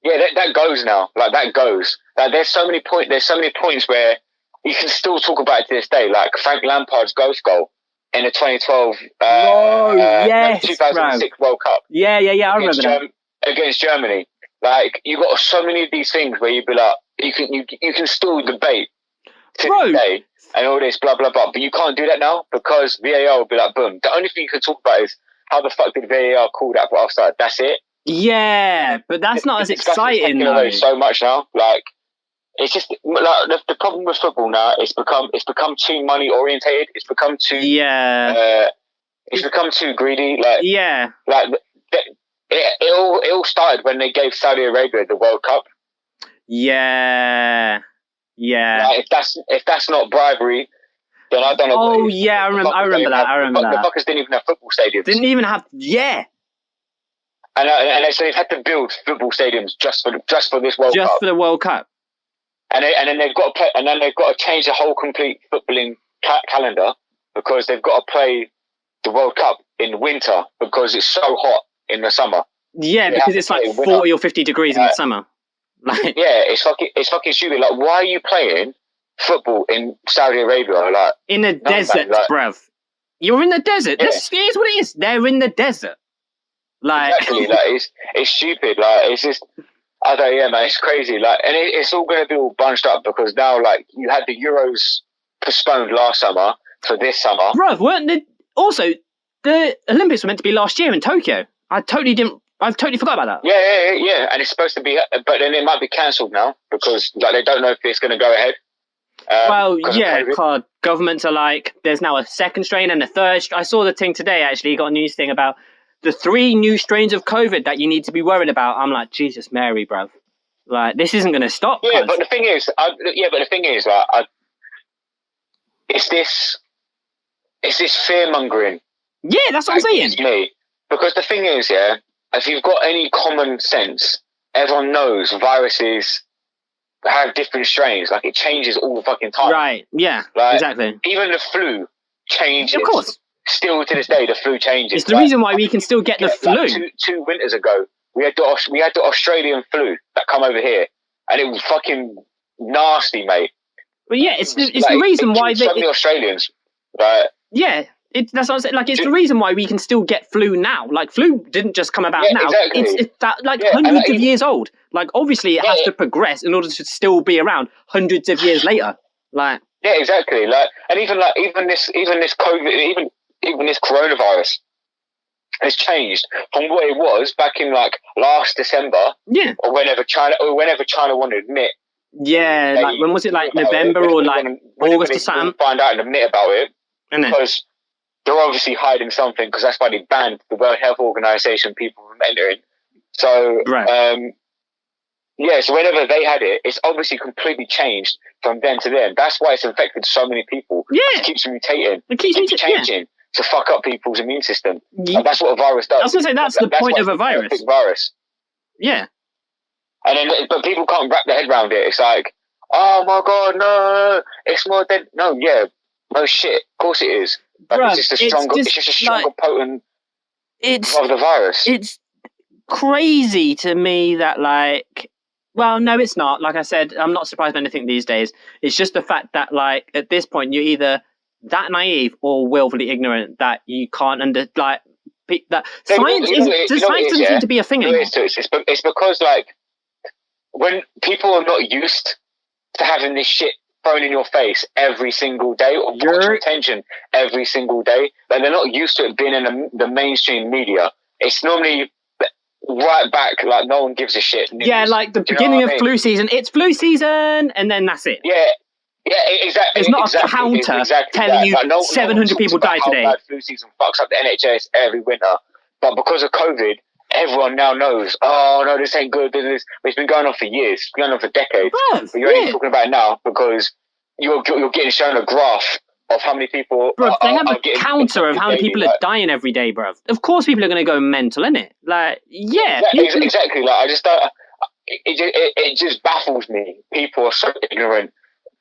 Yeah, that goes now. Like that goes. Like there's so many points where. You can still talk about it to this day, like Frank Lampard's ghost goal in the 2012 2006 World Cup. Yeah, I remember that. Against Germany. Like, you got so many of these things where you'd be like, you can still debate to this day and all this, blah, blah, blah. But you can't do that now because VAR will be like, boom. The only thing you can talk about is how the fuck did VAR call that for offside? That's it. Yeah, but that's not as exciting though. So much now. Like, it's just like the problem with football now. It's become too money orientated. It's become too it's become too greedy. Like it all started when they gave Saudi Arabia the World Cup. Yeah. Like, if that's not bribery, then I don't know. Oh yeah, I remember that. The fuckers didn't even have football stadiums. Didn't even have And so they've had to build football stadiums just for this World Cup. Just for the World Cup. And then they've got to change the whole complete footballing calendar because they've got to play the World Cup in winter because it's so hot in the summer. Yeah, because it's like 40 or 50 degrees in the summer. Like, yeah, it's fucking stupid. Like, why are you playing football in Saudi Arabia? Like in a desert, bruv. You're in the desert. Yeah. Here's what it is. They're in the desert. Like exactly. Like it's stupid. Like it's just. I don't know, yeah, man, it's crazy. Like, and it's all going to be all bunched up because now, like, you had the Euros postponed last summer for this summer. Bruv, also, the Olympics were meant to be last year in Tokyo. I totally forgot about that. Yeah. And it's supposed to be, but then it might be cancelled now because, like, they don't know if it's going to go ahead. Well, yeah, governments are like, there's now a second strain and a third. I saw the thing today, actually, got a news thing about the 3 new strains of COVID that you need to be worried about. I'm like, Jesus Mary, bruv. Like, this isn't going to stop. Yeah, but the thing is, like, it's this fear mongering. Yeah, that's what I'm saying. Me, because the thing is, yeah, if you've got any common sense, everyone knows viruses have different strains. Like, it changes all the fucking time. Right? Yeah. Like, exactly. Even the flu changes. Of course. Still to this day, the flu changes. It's the reason why we can still get the flu. Like two winters ago, we had the Australian flu that come over here, and it was fucking nasty, mate. But yeah, it's the reason why the Australians. Like, yeah, that's what I'm saying. Like, it's the reason why we can still get flu now. Like, flu didn't just come about now. Exactly. It's that hundreds of years old. Like, obviously, it has to progress in order to still be around hundreds of years later. Like, yeah, exactly. Like, and even this COVID, even this coronavirus has changed from what it was back in like last December. Yeah. Or whenever China wanted to admit. Yeah, like when was it, like November or like August or something? Find out and admit about it. Because they're obviously hiding something because that's why they banned the World Health Organization people from entering. So so whenever they had it, it's obviously completely changed from then to then. That's why it's infected so many people. Yeah. It keeps mutating. It keeps changing. Yeah. To fuck up people's immune system. And that's what a virus does. I was going to say, that's the point of a virus. Yeah. And then, but people can't wrap their head around it. It's like, oh my God, no, it's more dead. No, yeah, no shit. Of course it is. Like, Bruh, it's just a stronger, potent of the virus. It's crazy to me that, like, well, no, it's not. Like I said, I'm not surprised by anything these days. It's just the fact that, like, at this point, you're either that naive or willfully ignorant that you can't that science doesn't seem to be a thing anymore. It's because, like, when people are not used to having this shit thrown in your face every single day or brought your attention every single day, like, they're not used to it being in the mainstream media. It's normally right back, like, no one gives a shit. News. Yeah, like the beginning of flu season. It's flu season, and then that's it. Yeah, exactly. It's not a counter telling you like 700 people died today. Bad flu season fucks up the NHS every winter, but because of COVID, everyone now knows. Oh no, this ain't good. It's been going on for years. It's been going on for decades. But you're only talking about it now because you're getting shown a graph of how many people. Bro, they have a counter of how many people are dying every day, bro. Of course, people are going to go mental, innit? Like, yeah, exactly. Like, I just don't. It just baffles me. People are so ignorant.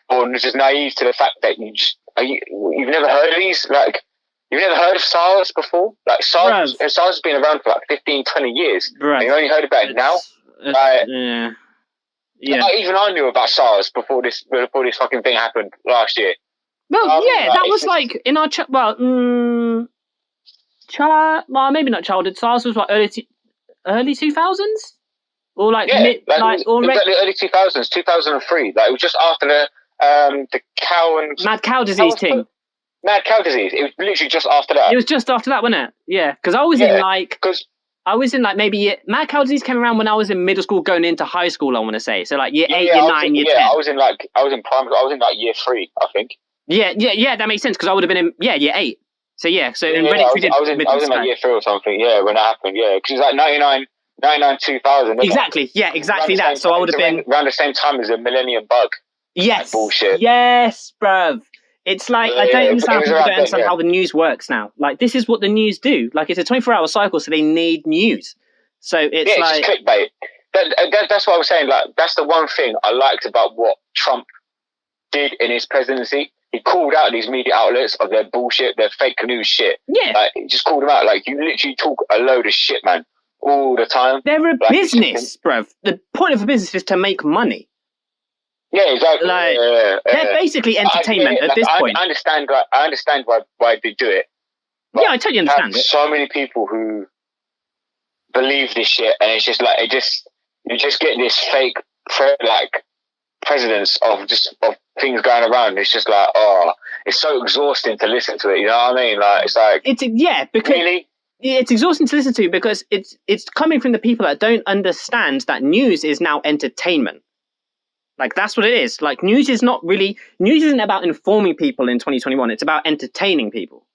Or just naive to the fact that you've never heard of these, like, you've never heard of SARS before? Like, SARS has been around for like 15, 20 years. And you only heard about it now? Yeah. Like, even I knew about SARS before this fucking thing happened last year. Well, that was like in our maybe not childhood. SARS was like early 2000s? Or like it was the early 2000s, 2003. Like, it was just after the cow and mad cow disease thing. Mad cow disease. It was literally just after that. It was just after that, wasn't it? Yeah, because I was in like maybe mad cow disease came around when I was in middle school, going into high school. I want to say so, like year 8, year 9, year 10. I was in primary. I was in like year 3, I think. Yeah, that makes sense because I would have been in year 8. So in Reddit, I was in like year 3 or something. Yeah, when that happened. Yeah, because it was like 99, 2000. Exactly. Yeah, exactly that. So I would have been around the same time as the millennium bug. Yes. That bullshit. Yes, bruv. It's like, I don't understand people don't understand how the news works now. Like, this is what the news do. Like, it's a 24-hour cycle, so they need news. So it's it's like... just clickbait. That's what I was saying. Like, that's the one thing I liked about what Trump did in his presidency. He called out these media outlets of their bullshit, their fake news shit. Yeah. Like, he just called them out. Like, you literally talk a load of shit, man, all the time. They're a business, bruv. The point of a business is to make money. Yeah, exactly. Like, they're basically entertainment at this point. I understand why they do it. Yeah, I totally understand it. So many people who believe this shit, and it's just like you just get this fake presidents of things going around. It's just like, it's so exhausting to listen to it. You know what I mean? Like, it's like, because really? It's exhausting to listen to because it's coming from the people that don't understand that news is now entertainment. Like, that's what it is. Like, news isn't about informing people in 2021. It's about entertaining people.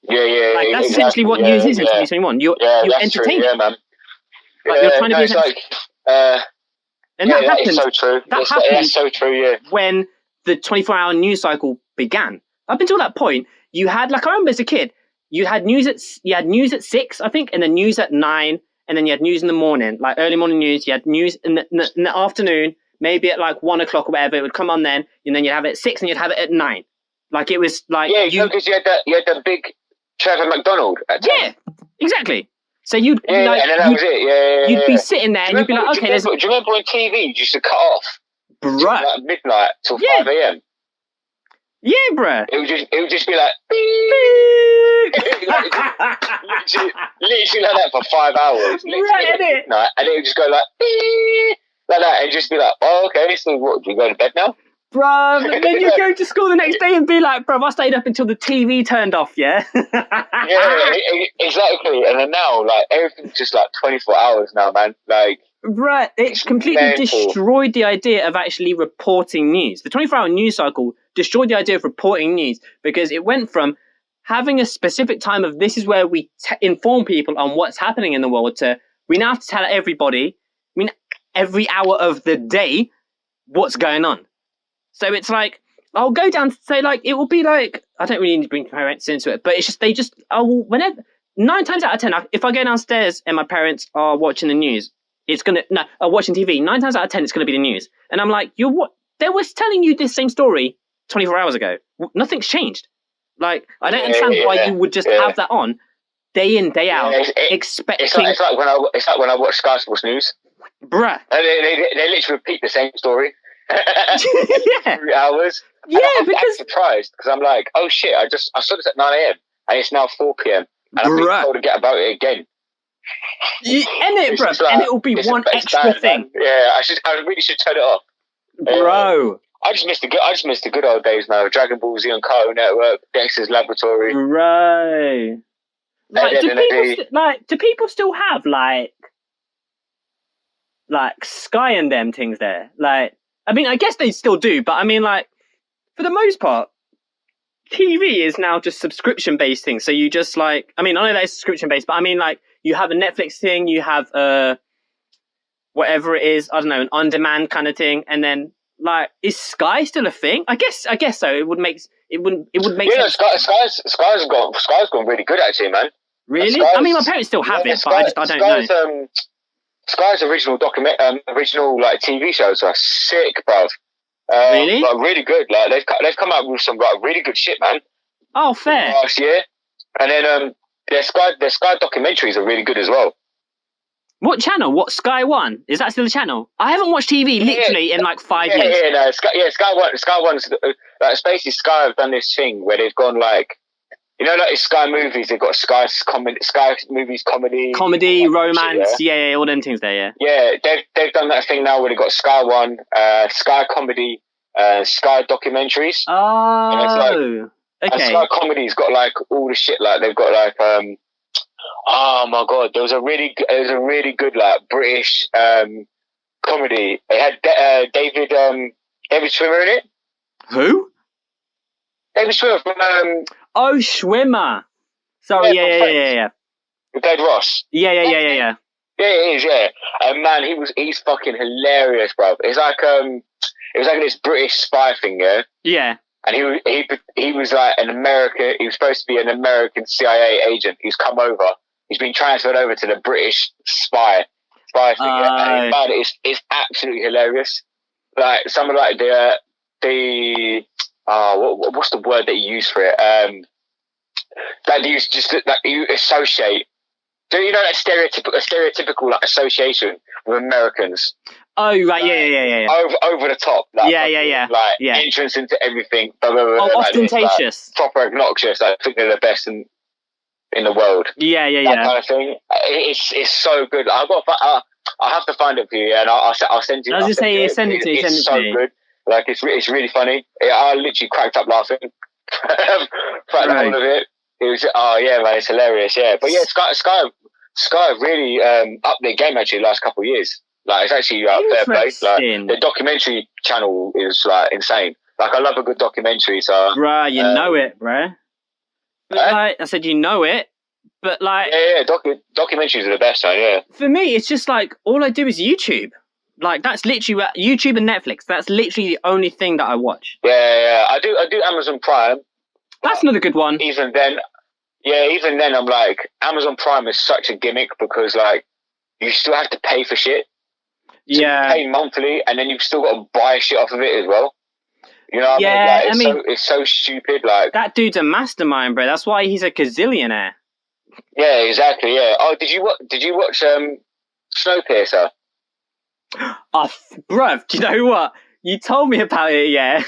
Yeah. Like, that's essentially what news is in 2021. You're entertaining. Yeah, man. Like, you're trying to be and that happened. Is so true. That's so true, yeah. When the 24-hour news cycle began. Up until that point, you had, like, I remember as a kid, you had news at 6, I think, and then news at 9, and then you had news in the morning, like early morning news. You had news in the afternoon, maybe at like 1 o'clock or whatever. It would come on then, and then you'd have it at 6, and you'd have it at 9. Like, it was like because you had the big Trevor McDonald. Yeah, exactly. So you'd and then that was it. You'd be sitting there and you'd be like, okay, do you remember when TV used to cut off? Bruh. Like midnight till 5 a.m. Yeah, bruh. It would just be like, literally like that for 5 hours. Right, innit? And it would just go like that, and just be like, oh, okay, so what, do you go to bed now? Bruv, and then you go to school the next day and be like, bruv, I stayed up until the TV turned off, yeah? Exactly. And then now, like, everything's just like 24 hours now, man. Like, right, it completely destroyed the idea of actually reporting news. The 24-hour news cycle destroyed the idea of reporting news because it went from having a specific time of this is where we inform people on what's happening in the world to we now have to tell everybody, every hour of the day, what's going on. So it's like, I'll go down to say, like, it will be like, I don't really need to bring parents into it, but it's just, whenever, 9 times out of 10, if I go downstairs and my parents are watching the news, watching TV, 9 times out of 10, it's going to be the news. And I'm like, they were telling you this same story 24 hours ago. Nothing's changed. Like, I don't understand why you would just have that on day in, day out, expecting... It's like when I watch Sky Sports News. Bruh. And they literally repeat the same story. Yeah. 3 hours. Yeah, because I'm surprised because I'm like, oh shit, I saw this at 9 a.m. and it's now 4 p.m. and I'm being told to get about it again. Bruh, and it will be one extra thing. Man. Yeah, I really should turn it off, bro. I just missed the good old days now. Dragon Ball Z on Cartoon Network, Dexter's Laboratory. Right. Like, do people still have like Sky and them things there? Like, I mean, I guess they still do, but I mean, like, for the most part, TV is now just subscription-based thing. So you just like, I mean, I know that it's subscription-based, but I mean, like, you have a Netflix thing, you have whatever it is, I don't know, an on-demand kind of thing, and then like, is Sky still a thing? I guess so. It would make sense. Sky's gone really good actually, man. Really? I mean, my parents still have it, but I don't know. Sky's original like TV shows are sick, bruv. Really? Like, really good. Like they've come out with some like really good shit, man. Oh, fair. Last year, and then their Sky documentaries are really good as well. What channel? What, Sky One? Is that still the channel? I haven't watched TV literally in like 5 years. Sky One's like basically Sky have done this thing where they've gone like, you know, like Sky Movies, they've got Sky Movies comedy, romance, yeah, all them things there, yeah. Yeah, they've done that thing now where they've got Sky One, Sky Comedy, Sky Documentaries. Oh, and okay. And Sky Comedy's got like all the shit, like they've got like oh my god, there was a really good like British comedy. It had David Schwimmer in it. Who? David Schwimmer from Oh, Schwimmer. Sorry, yeah. With Dave Ross. Yeah. Yeah, it is, yeah. And man, he's fucking hilarious, bro. It's like it was like this British spy thing, yeah. Yeah. And he was like an American. He was supposed to be an American CIA agent. He's come over. he's been transferred over to the British spy thing. And man, it's absolutely hilarious. Like some of like what's the word that you use for it? That you just that you associate. Do you know that stereotypical like association with Americans? Oh right, like, yeah. Over the top, like, like entrance into everything. Blah, blah, blah, ostentatious, like, proper obnoxious. Like, I think they're the best in the world. Yeah. Kind of thing. It's so good. I have to find it for you, and I'll send you. I was just saying, send it to me. It's so good. Like it's really funny. I literally cracked up laughing throughout the whole of it. It was man, it's hilarious. Yeah, but yeah, Sky really upped their game actually the last couple of years. Like it's actually fair play. Like the documentary channel is like insane. Like I love a good documentary. So bruh, you know it, bruh. But, like I said, you know it. But like documentaries are the best, man. Yeah. For me, it's just like all I do is YouTube. Like that's literally YouTube and Netflix. That's literally the only thing that I watch. Yeah. I do Amazon Prime. That's another good one. Even then, I'm like, Amazon Prime is such a gimmick because like you still have to pay for shit. So you pay monthly, and then you've still got to buy shit off of it as well. You know what I mean? Like, it's so stupid. Like that dude's a mastermind, bro. That's why he's a gazillionaire. Yeah, exactly. Yeah. Oh, did you watch Snowpiercer? Oh, bruv, do you know what? You told me about it, yeah.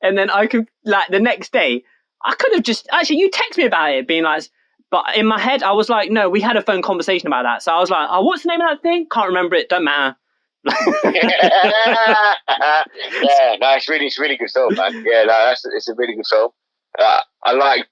And then I could, like, the next day, I could have just, actually, you text me about it, being like, but in my head, I was like, no, we had a phone conversation about that. So I was like, oh, what's the name of that thing? Can't remember it, don't matter. No, it's really good film, man. Yeah, it's a really good film. I like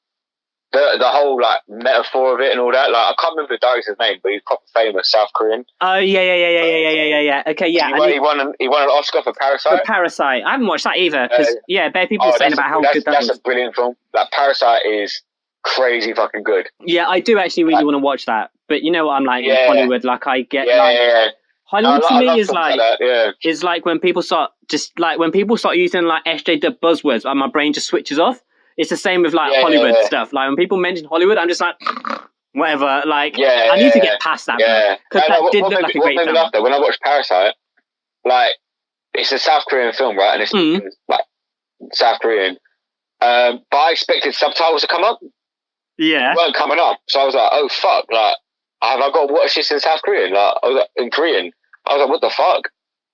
the whole like metaphor of it and all that. Like I can't remember the director's name, but he's proper famous, South Korean. Oh yeah. Okay, yeah. He won an Oscar for Parasite. For Parasite, I haven't watched that either because bare people were saying about how good that was. That's a brilliant film. Like Parasite is crazy fucking good. Yeah, I do actually really want to watch that, but you know what I'm like in Hollywood. Like I get Hollywood to me is like when people start using like SJW buzzwords, like my brain just switches off. It's the same with like Hollywood stuff. Like when people mention Hollywood, I'm just like, whatever. Like I need to get past that because that did look like a great film. When I watched Parasite, like it's a South Korean film, right? And it's like South Korean, but I expected subtitles to come up. Yeah, they weren't coming up, so I was like, oh fuck, like have I got to watch this in South Korean? Like I was like, in Korean. I was like, what the fuck?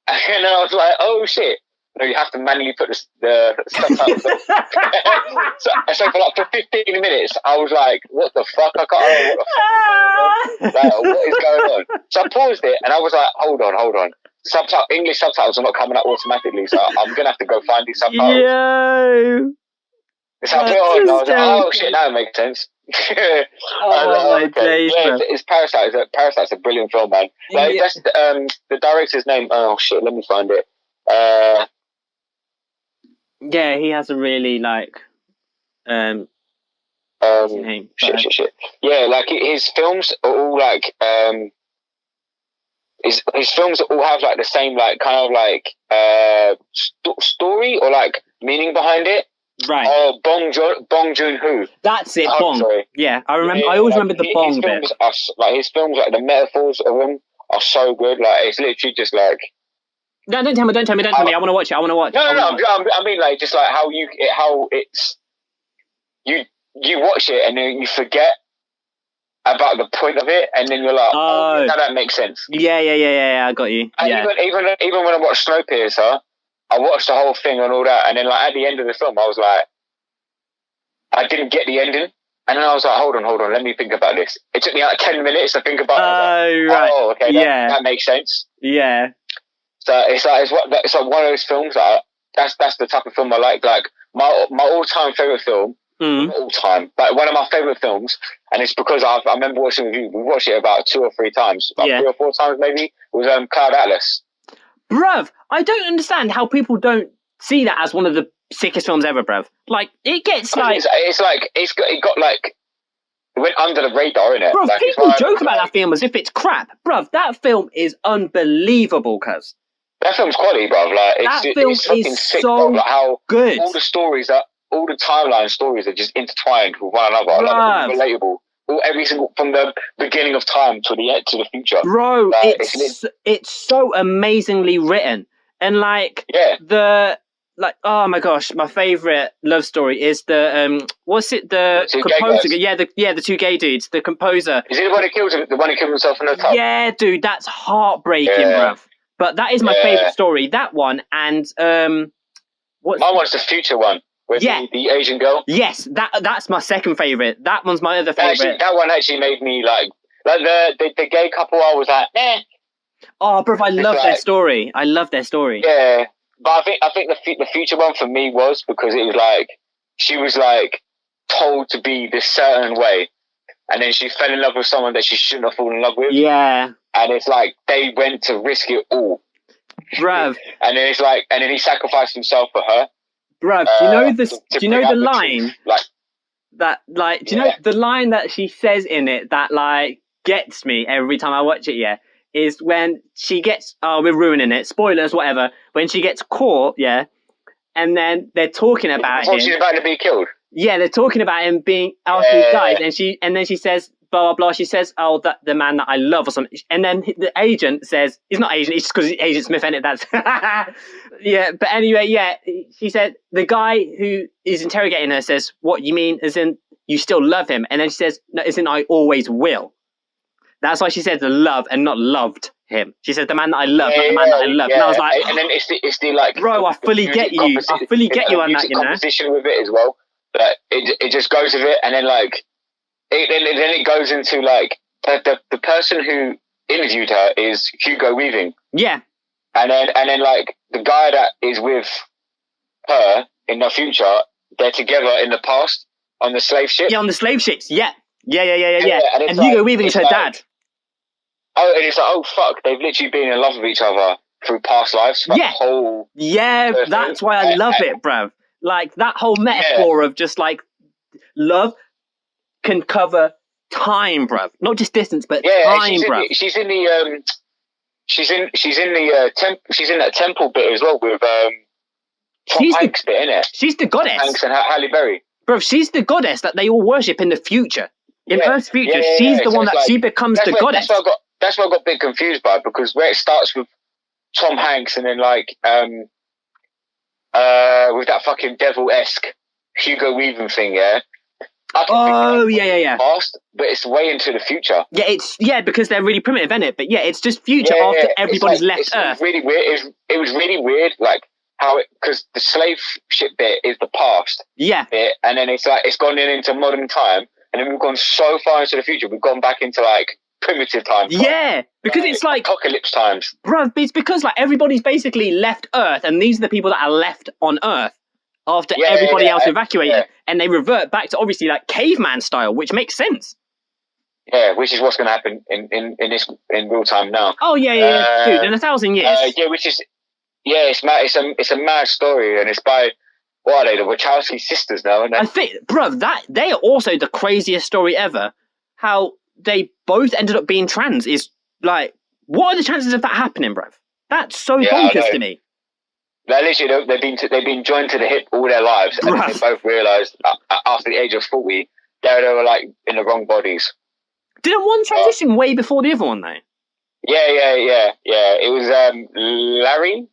And then I was like, oh shit. No, you have to manually put the subtitles on. So for 15 minutes, I was like, what the fuck? I can't know what the fuck is going on. Like, what is going on? So I paused it, and I was like, hold on. English subtitles are not coming up automatically, so I'm going to have to go find these subtitles. Yo! So I put it on, and I was like, oh shit, now it makes sense. It's Parasite. Parasite's a brilliant film, man. Like, that's the director's name. Oh shit, let me find it. Yeah, he has a really like shit. Yeah, like his films are all like his films all have like the same like kind of like story or like meaning behind it. Right. Bong Joon-ho. That's it. Bong. Sorry. Yeah, I remember. I always remember the Bong bit. His films, like the metaphors of them are so good. Like it's literally just like. No, don't tell me. I want to watch it. No. I mean, like just like how it's you watch it and then you forget about the point of it, and then you're like, oh, now that makes sense. Yeah. I got you. And even when I watched Snowpiercer, I watched the whole thing and all that, and then like at the end of the film, I was like, I didn't get the ending, and then I was like, hold on, let me think about this. It took me like 10 minutes to think about it. Right. Oh, okay, that makes sense. Yeah. So it's like one of those films that that's the type of film I like. Like my all-time favorite film, all-time, but one of my favorite films, and it's because I remember watching with you. We watched it about 2 or 3 times, 3 or 4 times maybe. It was Cloud Atlas. Bruv, I don't understand how people don't see that as one of the sickest films ever, bruv. Like it gets like it went under the radar, innit? Bruv, like, people joke about that film as if it's crap. Bruv, that film is unbelievable, cuz. That film's quality, bruv. Like it's fucking sick, so bruv. Like how good. All the timeline stories are just intertwined with one another. Like, relatable. every single from the beginning of time to the future. Bro, Like, it's so amazingly written, and like oh my gosh, my favorite love story is the what's it, the composer? The two gay dudes, the composer. Is he the one who kills him? The one who killed himself in the tub? Yeah, dude, that's heartbreaking, bruv. But that is my favorite story. That one, and my one's the future one with the Asian girl. Yes, that's my second favorite. That one's my other favorite. That one actually made me like the gay couple. I was like, eh. Oh, bruv, I love their story. I love their story. Yeah, but I think the future one for me was because it was like she was like told to be this certain way, and then she fell in love with someone that she shouldn't have fallen in love with. Yeah, and it's like they went to risk it all, bruv. And then it's like, and then he sacrificed himself for her. Bruv, do you know this? Do you know the line? Do you know the line that she says in it that like gets me every time I watch it? Yeah, is when she gets. Oh, we're ruining it. Spoilers, whatever. When she gets caught, yeah, and then they're talking about him. She's about to be killed. Yeah, they're talking about him being after he dies, and then she says blah blah blah. She says, "Oh, that the man that I love," or something. And then the agent says, "He's not agent. It's just because he's Agent Smith, innit?" That's yeah. But anyway, yeah. She said the guy who is interrogating her says, "What you mean? As in you still love him?" And then she says, "No, as in I always will." That's why she said the love and not loved him. She said the man that I love, not the man that I love. And I was like, and then it's the like, bro, I fully get you. I fully get you on that. You know, composition with it as well. Like it just goes with it, and then like then it goes into like the person who interviewed her is Hugo Weaving. Yeah. And then like the guy that is with her in the future, they're together in the past on the slave ship. Yeah, on the slave ships. Yeah. And like, Hugo Weaving's her dad. Oh, and it's like, oh fuck, they've literally been in love with each other through past lives. That's why I love it, bruv. Like that whole metaphor of just like love can cover time, bruv. Not just distance, but time, bruv. She's in that temple bit as well with Tom Hanks bit, innit? She's the goddess. Tom Hanks and Halle Berry. Bruv, she's the goddess that they all worship in the future. In Earth's future, she's the one that like, she becomes the goddess. That's what I got a bit confused by, because where it starts with Tom Hanks and then like with that fucking devil-esque Hugo Weaving thing, yeah. Past, but it's way into the future. Yeah, because they're really primitive, isn't it? But yeah, it's just future after everybody's left Earth. It's really weird. It was really weird, like how because the slave ship bit is the past. Yeah. Bit, and then it's like it's gone into modern time, and then we've gone so far into the future. We've gone back into like primitive times. Yeah, because it's like apocalypse times. Bruv, it's because like everybody's basically left Earth, and these are the people that are left on Earth after everybody else evacuated, and they revert back to obviously like caveman style, which makes sense. Yeah, which is what's going to happen in real time now. Oh yeah, dude, in 1,000 years. It's a mad story, and it's by what are they, the Wachowski sisters now? Aren't they? I think, bruv, that they are also the craziest story ever. How they both ended up being trans is like, what are the chances of that happening, bruv? That's so bonkers to me. Like, literally, they've been joined to the hip all their lives, and they both realised after the age of 40 they were like in the wrong bodies. Didn't one transition way before the other one though? Yeah. It was Larry,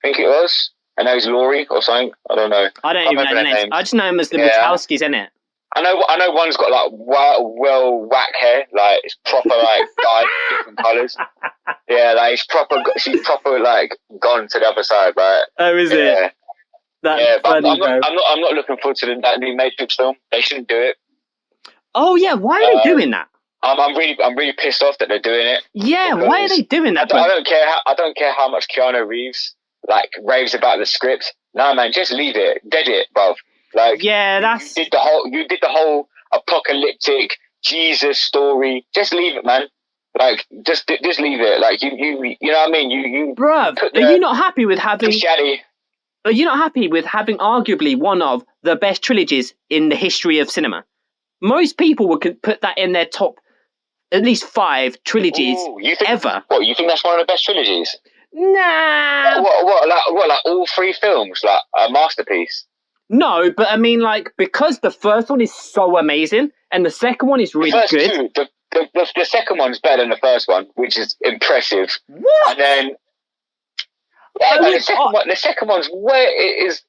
I think it was. I know it's Laurie or something. I don't know. I don't even know the names. I just know them as the Wachowskis, innit? I know one's got like well whack hair, like it's proper like dyed different colours. Yeah, like she's proper like gone to the other side, right? Oh, is it? That's funny, I'm not looking forward to that new Matrix film. They shouldn't do it. Oh yeah, why are they doing that? I'm really pissed off that they're doing it. Yeah, why are they doing that? I don't care how much Keanu Reeves like raves about the script. No man, just leave it, dead it, bruv. Like you did the whole apocalyptic Jesus story. Just leave it, man. Like just leave it. Like you know what I mean? You bruv, are you not happy with having? Shaddy. Are you not happy with having arguably one of the best trilogies in the history of cinema? Most people would put that in their top at least 5 trilogies ever. What, you think that's one of the best trilogies? Nah. What like all 3 films, like a masterpiece? No, but I mean, like, because the first one is so amazing and the second one is really the first good. Two, the second one's better than the first one, which is impressive. What? And then the second one's where it is.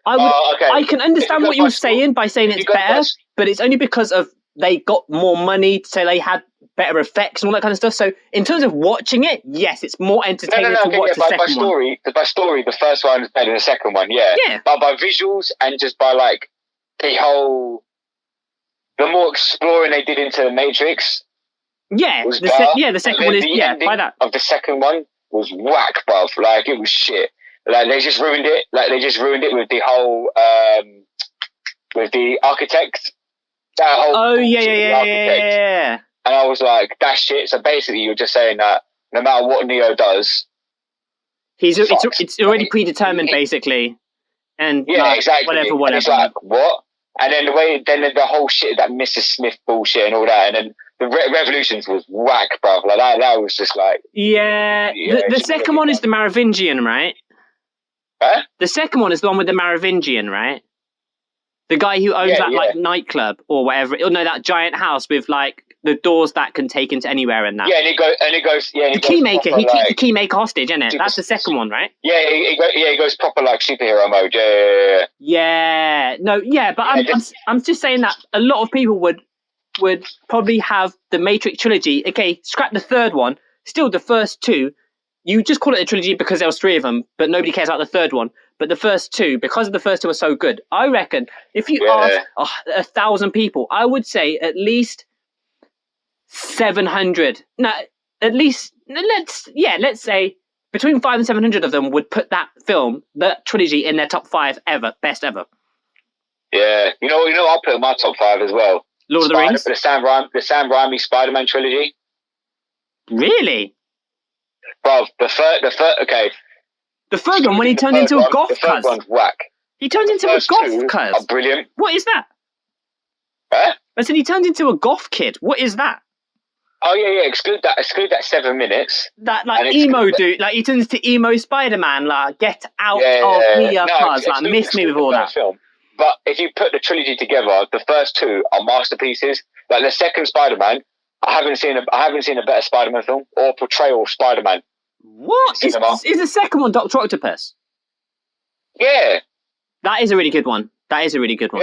I can understand what you're saying by saying it's better, but it's only because of they got more money, so they had better effects and all that kind of stuff. So in terms of watching it, yes, it's more entertaining to watch the second one. By story, the first one is better than the second one, yeah. But by visuals and just by like the more exploring they did into the Matrix. Yeah, the second one is by that. Of the second one was whack, bruv. Like it was shit. Like they just ruined it. Like they just ruined it with the whole with the architect. That whole yeah. And I was like, that's shit. So basically, you're just saying that no matter what Neo does, it's already predetermined, basically. And exactly. Whatever. And it's like what? And then the whole shit, that Mrs. Smith bullshit and all that, and then the Revolutions was whack, bruv. Like that was just like the second one is the Merovingian, right? Huh? The second one is the one with the Merovingian, right? The guy who owns that like nightclub or whatever. Oh no, that giant house with like the doors that can take into anywhere and that. Yeah, and it goes. The keymaker. He keeps the keymaker hostage, isn't it? That's the second one, right? Yeah, he goes proper like superhero mode. But I'm just saying that a lot of people would probably have the Matrix trilogy. Okay, scrap the third one. Still, the first two. You just call it a trilogy because there was three of them, but nobody cares about the third one. But the first two, because the first two are so good, I reckon if you ask 1,000 people, I would say at least 700. No, at least let's say between 500 and 700 of them would put that trilogy, in their top 5 ever, best ever. Yeah, you know, I'll put in my top 5 as well. Lord of the Rings, the Sam Raimi Spider-Man trilogy. Really? Bro, the third one when he turned into a goth cuz. The third one's whack. He turns into a goth cuz. Are brilliant. What is that? Huh? I said he turns into a goth kid. What is that? Oh yeah. Exclude that 7 minutes. That like emo dude, like he turns into emo Spider-Man. Like get out of here, cuz. Like miss me with all that. Film. But if you put the trilogy together, the first two are masterpieces. Like the second Spider-Man, I haven't seen a better Spider-Man film or portrayal of Spider-Man. What is the second one? Dr. Octopus. Yeah, that is a really good one. Yeah,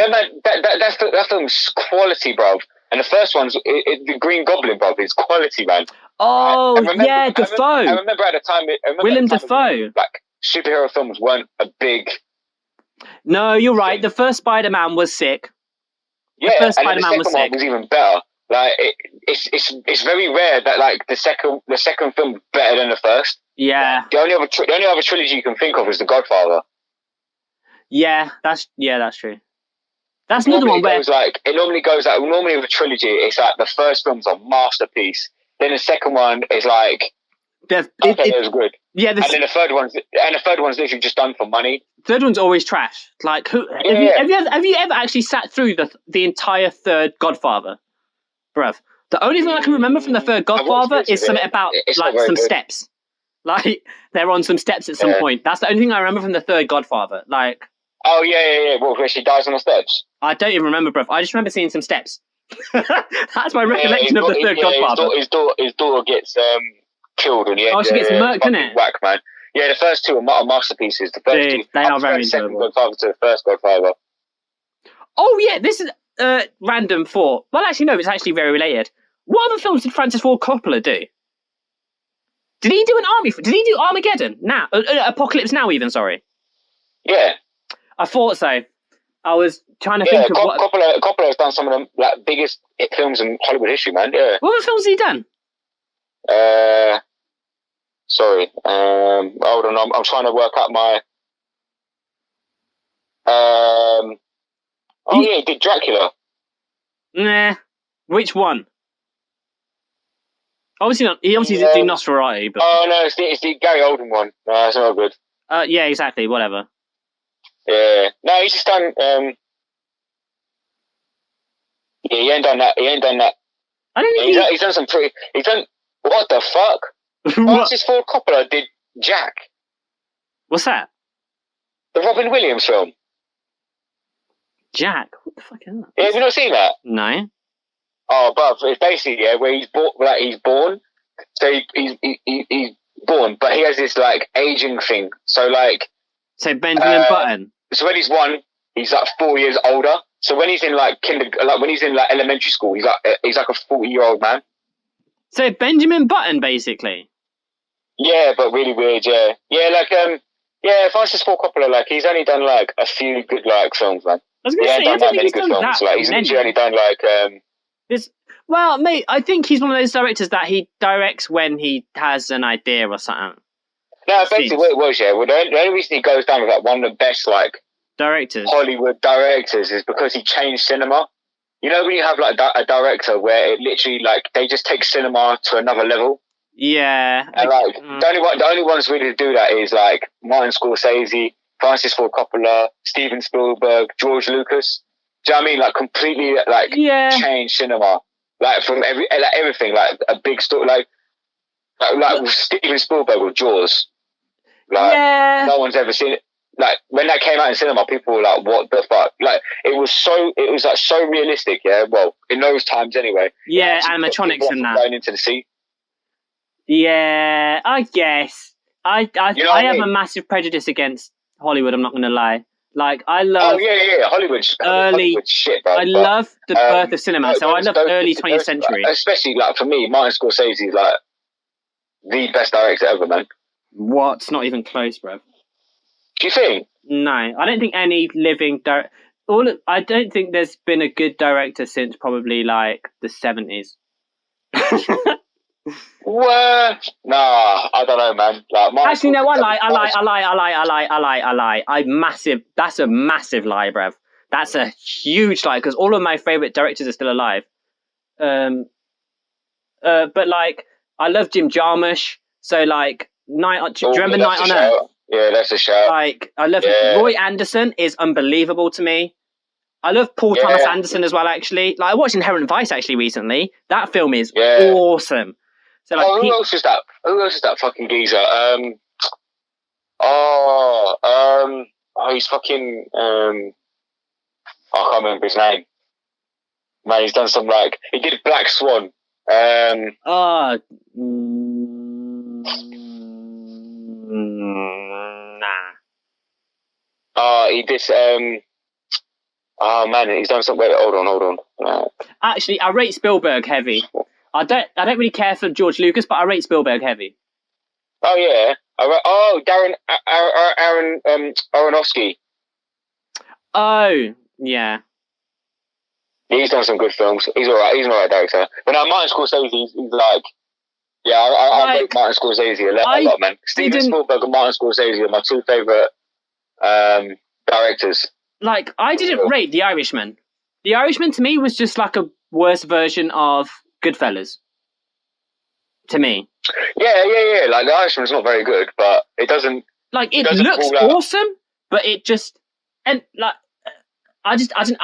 man, that film's quality, bro. And the first one's the Green Goblin, bro. Is quality, man. Oh Dafoe. I remember at the time. Willem Dafoe. Like superhero films weren't a big. No, you're right. The first Spider-Man was sick. Yeah, and the second one was even better. Like it's very rare that like the second film is better than the first. Yeah. The only other trilogy you can think of is The Godfather. Yeah, that's true. That's another one where normally with a trilogy, it's like the first film's a masterpiece. Then the second one is like it was good. Yeah, and then the third one's literally just done for money. Third one's always trash. Like have you ever actually sat through the entire third Godfather? Bruv. The only thing I can remember from the third Godfather is something about like some steps. Like they're on some steps at some point. That's the only thing I remember from the third Godfather. Like oh yeah. Well, where she dies on the steps. I don't even remember, bruv. I just remember seeing some steps. That's my recollection of the third Godfather. His daughter gets killed in the end. Oh, she gets murked, innit? Whack, man. Yeah, the first two are masterpieces. The first two, they are very second enjoyable. Godfather to the first Godfather. Oh yeah, this is random thought. Well, actually, no, it's actually very related. What other films did Francis Ford Coppola do? Did he do Armageddon? Now, Apocalypse Now, even. Sorry. Yeah. I thought so. I was trying to think of what. Coppola has done some of the like biggest hit films in Hollywood history, man. Yeah. What other films has he done? Sorry. Hold on. I'm trying to work out my. He did Dracula. Nah. Which one? Obviously not. He obviously did do Nosferatu, but. Oh no, it's the Gary Oldman one. No, it's not good. Yeah, exactly. Whatever. Yeah. No, he's just done. Yeah, he ain't done that. I don't think he's done some pretty. He's done. What the fuck? Francis Ford Coppola did Jack. What's that? The Robin Williams film. Jack? What the fuck is that? Yeah, have you not seen that? No. Oh, bruv, it's basically where he's born. So he's born, but he has this like aging thing. So So Benjamin Button. So when he's 1, he's like 4 years older. So when he's in like when he's in like elementary school, he's like a 40-year-old man. So Benjamin Button, basically. Yeah, but really weird. Yeah, Francis Ford Coppola, like he's only done like a few good like films, man. I was gonna say, I don't think he's done that. Like he's literally only done like Well, mate, I think he's one of those directors that he directs when he has an idea or something. No, basically what it was, yeah. Well, the only reason he goes down with like one of the best like directors, Hollywood directors, is because he changed cinema. You know when you have like a director where it literally like they just take cinema to another level. Yeah. And like the only ones really to do that is like Martin Scorsese, Francis Ford Coppola, Steven Spielberg, George Lucas. Do you know what I mean? Like completely like change cinema. Like from everything, like a big story, like with Steven Spielberg with Jaws. Like no one's ever seen it. Like when that came out in cinema, people were like, "What the fuck?" Like it was like so realistic. Yeah, well, in those times anyway. Yeah, animatronics and that going into the sea. Yeah, I guess I have a massive prejudice against Hollywood. I'm not going to lie. Like I love. Oh yeah, Hollywood shit, bro. I love the birth of cinema, so I love early 20th century. Especially like for me, Martin Scorsese is like the best director ever, man. What? Not even close, bro. Do you think? No, I don't think any living I don't think there's been a good director since probably like the 70s. What? Nah, I don't know, man. Like, actually, no, I lie. That's a massive lie, bruv. That's a huge lie because all of my favorite directors are still alive. But like, I love Jim Jarmusch. So like, do you remember Night on Earth? Yeah, that's a shout. Like, I love Roy Anderson is unbelievable to me. I love Paul Thomas Anderson as well. Actually, like I watched Inherent Vice actually recently. That film is awesome. So, like, who else is that? Who else is that fucking geezer? He's fucking. I can't remember his name. Man, he's done some like he did Black Swan. Nah. He did. Oh man, he's done something. Hold on. Actually, I rate Spielberg heavy. I don't really care for George Lucas, but I rate Spielberg heavy. Oh yeah. Aaron Aronofsky. Oh yeah. He's done some good films. He's alright. He's an alright director. But now Martin Scorsese, he's like, I rate Martin Scorsese a lot, man. Steven Spielberg and Martin Scorsese are my two favorite directors. Like, I didn't rate The Irishman. The Irishman to me was just like a worse version of Goodfellas. To me. Yeah. Like The Irishman's not very good, but it doesn't. Like it looks awesome, but it just and like I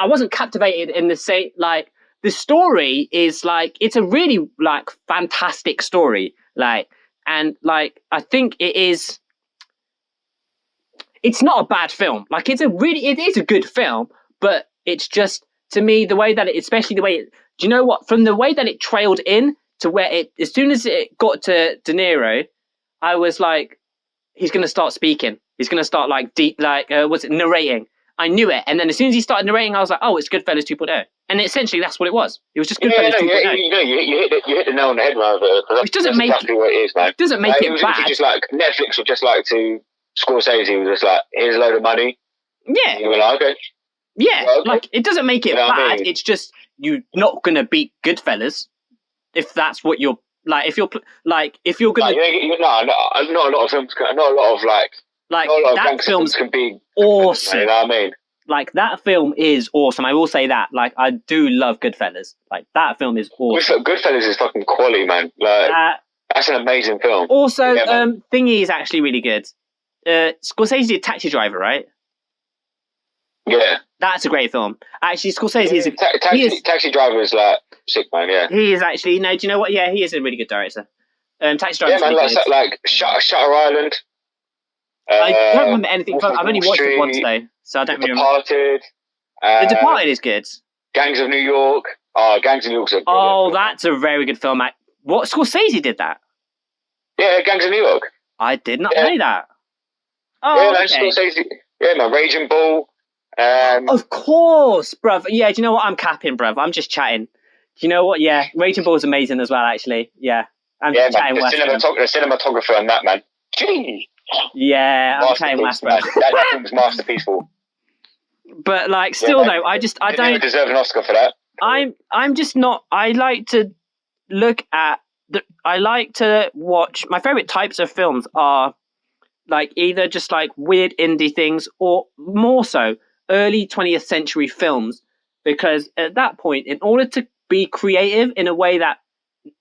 wasn't captivated in the same like the story is like it's a really like fantastic story like and like I think it is. It's not a bad film. Like it is a good film, but it's just to me the way that especially the way do you know what? From the way that it trailed in to where it as soon as it got to De Niro, I was like, he's gonna start speaking. He's gonna start like narrating. I knew it, and then as soon as he started narrating, I was like, oh, it's Goodfellas 2.0. And essentially, that's what it was. It was just Goodfellas 2.0. You hit the nail on the head, man. Which doesn't make exactly what it is, man. It doesn't make it bad. Just like Netflix would just like to Scorsese was just like, here's a load of money. Yeah. And you were like, okay. Yeah, okay. Like it doesn't make it bad. I mean? It's just you're not gonna beat Goodfellas if that's what you're like. If you're gonna not a lot of films. Not a lot of like that film's can be awesome. You know what I mean? Like that film is awesome. I will say that. Like I do love Goodfellas. Like that film is awesome. Goodfellas is fucking quality, man. Like that's an amazing film. Also, Thingy is actually really good. Scorsese did Taxi Driver, right? Yeah. That's a great film. Actually, Scorsese is Taxi Driver is like sick, man. Yeah. He is actually. No, do you know what? Yeah, he is a really good director. Taxi Driver. Yeah, man. Like Shutter Island. I don't remember anything from. I've only watched it once though, so I don't really remember. Departed. The Departed is good. Gangs of New York. Oh, Gangs of New York's a brilliant Oh, film. that's a very good film. What, Scorsese did that? Yeah, Gangs of New York. I did not know that. Yeah, Oh, man, okay. Scorsese. Yeah, man, Raging Bull. Of course, bruv. Yeah, do you know what? I'm capping, bruv. I'm just chatting. Do you know what? Yeah, Raging Bull is amazing as well, actually. Yeah, I'm just chatting the Western. cinematographer on that, man. Gee. Yeah, I'm chatting Western. That film's masterpieceful. But like, still though, I don't even deserve an Oscar for that. I'm just not. I like to look at I like to watch. My favorite types of films are like either just like weird indie things or more so early 20th century films, because at that point, in order to be creative in a way that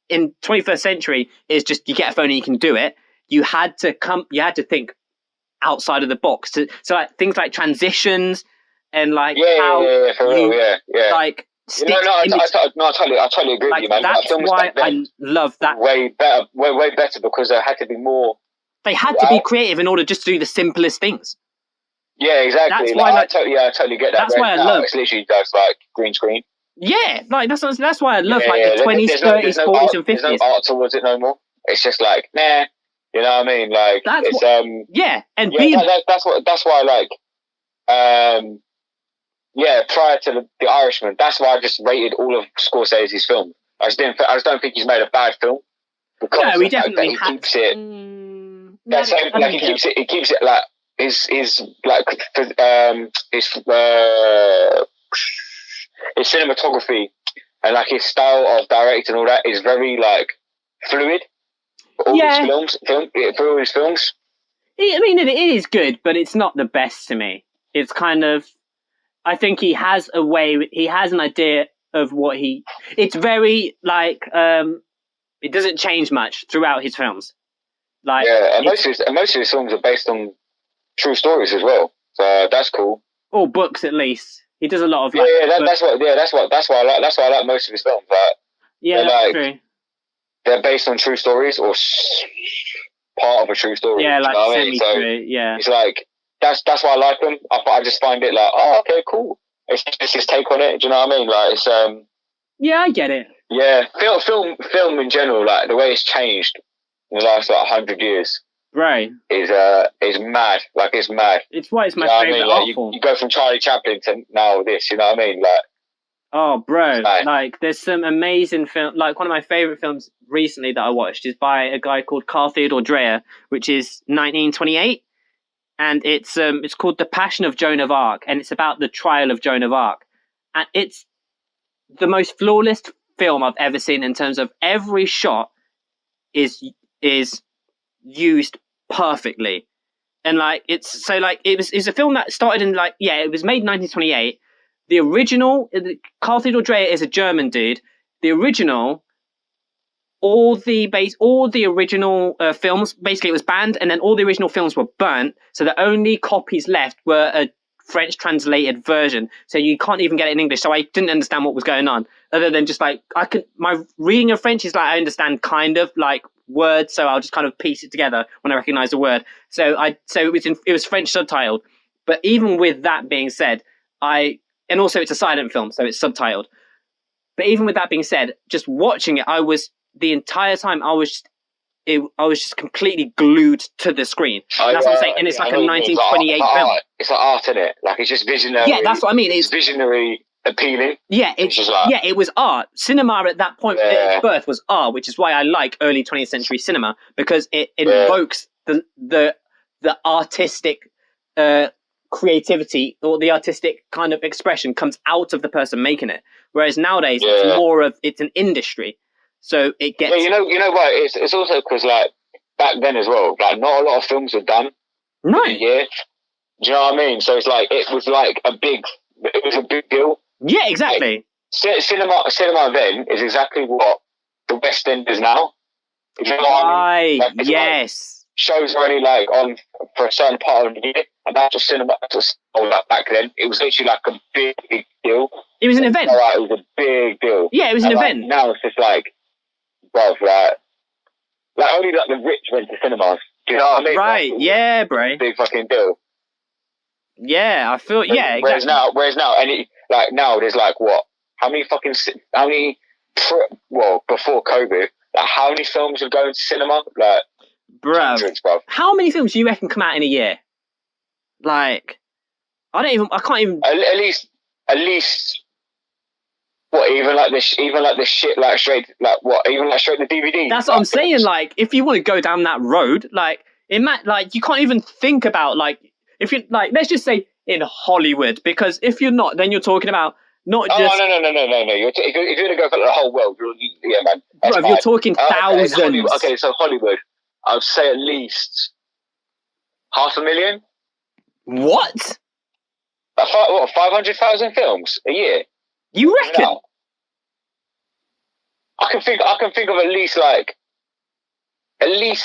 in 21st century is just you get a phone and you can do it, you had to think outside of the box. So like things like transitions and like for real, like I totally agree with you, man. That's why I love that. Way better because there had to be more. They had to be creative in order just to do the simplest things. Yeah, exactly. That's why, I totally get that. That's why I love. It's literally just like green screen. Yeah, like that's why I love the 20s, 30s, 40s, and 50s. There's no art towards it no more. It's just like nah. You know what I mean? Like that's it's that's why like prior to the Irishman, that's why I just rated all of Scorsese's films. I just don't think he's made a bad film. No, he definitely he keeps it. He keeps it like his cinematography and like his style of directing and all that is very like fluid. All his films. I mean, it is good, but it's not the best to me. It's kind of, I think he has an idea of what it's very like, it doesn't change much throughout his films. Like, and most of his films are based on true stories as well. So that's cool. Or books, at least. He does a lot of that's why I like most of his films. Like, that's true. They're based on true stories or part of a true story. Yeah, like semi-true. Yeah, it's like that's why I like them. I just find it like, oh, okay, cool. It's just his take on it. Do you know what I mean? Like, it's yeah, I get it. Yeah, film in general, like the way it's changed in the last 100 years, right, is mad. Like it's mad. It's why it's my favorite art form. You go from Charlie Chaplin to now this. You know what I mean? Like, oh, bro, like there's some amazing film. Like one of my favorite films recently that I watched is by a guy called Carl Theodor Dreyer, which is 1928, and it's called The Passion of Joan of Arc, and it's about the trial of Joan of Arc, and it's the most flawless film I've ever seen in terms of every shot is used perfectly, and like it's a film that started in it was made in 1928. The original, Carl Theodor Dreyer is a German dude. The original, all the original films, basically it was banned, and then all the original films were burnt. So the only copies left were a French translated version. So you can't even get it in English. So I didn't understand what was going on, other than just like my reading of French is like I understand kind of like words, so I'll just kind of piece it together when I recognize a word. So it was French subtitled. But even with that being said, and also it's a silent film, so it's subtitled. But even with that being said, just watching it, the entire time I was just completely glued to the screen. That's what I'm saying. And it's like a 1928 film. It's like art, isn't it? Like it's just visionary. Yeah, that's what I mean. It's visionary, appealing. Yeah, it was art. Cinema at that point, at its birth, was art, which is why I like early 20th century cinema, because it invokes the artistic creativity, or the artistic kind of expression comes out of the person making it. Whereas nowadays, it's an industry. So it gets. Yeah, you know what? It's also because like back then as well, like not a lot of films were done in a year. Do you know what I mean? So it's like it was a big deal. Yeah, exactly. Like, cinema then is exactly what the West End is now. You know what I mean? Like, yes. Shows are only like on for a certain part of the year, and that's just cinema. All that back then, it was literally like a big deal. It was an event. It was a big deal. Yeah, it was an event. Now it's just like, well, like only like the rich went to cinemas. Do you know what I mean? Right? Yeah, bro. Big fucking deal. Yeah, I feel. Yeah, Whereas exactly. now, now there's like what? How many before COVID, like how many films are going to cinema? Like Bruv, hundreds, bruv. how many films do you reckon come out in a year? Like, I can't even. At least. What even like this shit like straight like what even like straight to DVD. That's what I'm saying. Like, if you want to go down that road, like like you can't even think about like if you like. Let's just say in Hollywood, because if you're not, then you're talking about not just. Oh no! If you're gonna go for the whole world, yeah, man. Bro, if you're talking thousands. Okay, so Hollywood, I'd say at least 500,000. What? 500,000 films a year? You reckon? I can think of at least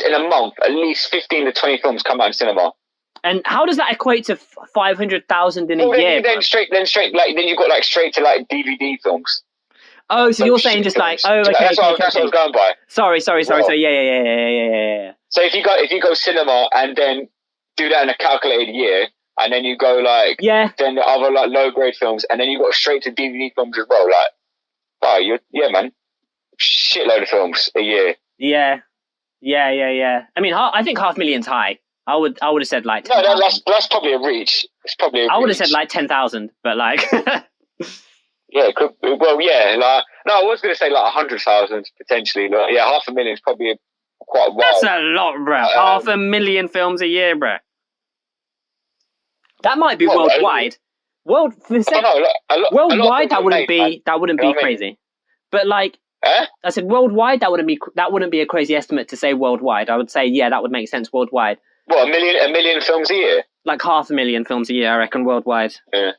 in a month, at least 15 to 20 films come out in cinema. And how does that equate to 500,000 in a year? Then you got like straight to like DVD films. Oh, so you're saying just films. Like, okay, that's what I was going by. Sorry. So yeah. So if you go cinema and then do that in a calculated year, and then you go like then the other like low grade films, and then you got straight to DVD films as well. Like, man, shitload of films a year. Yeah. I mean, I think 500,000's high. I would have said like 10, no, that's probably a reach. It's probably I would have said like 10,000, but like yeah, it could. Well, yeah, like no, I was going to say like 100,000 potentially. Like, yeah, 500,000 is probably quite wild. That's a lot, bro. 500,000 films a year, bro. That might be worldwide. Worldwide, that wouldn't be crazy. But like, I said worldwide, that wouldn't be a crazy estimate to say worldwide. I would say that would make sense worldwide. What, a million films a year? Like 500,000 films a year, I reckon, worldwide. Yeah.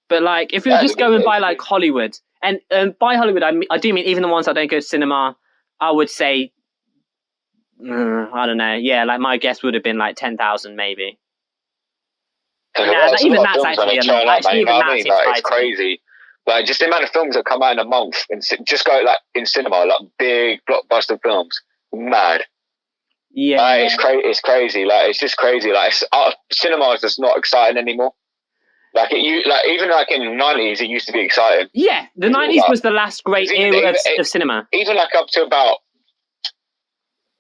But like, if you're just going by like Hollywood, and by Hollywood, I do mean even the ones that don't go to cinema, I would say, I don't know. Yeah, like my guess would have been like 10,000 maybe. Even that's actually a lot. Actually, even that's it's crazy. Like just the amount of films that come out in a month, and just go like in cinema, like big blockbuster films, mad. Yeah, it's crazy. Like it's just crazy. Like cinema is just not exciting anymore. Like even like in the 90s, it used to be exciting. Yeah, the 90s was the last great era of cinema. Even like up to about,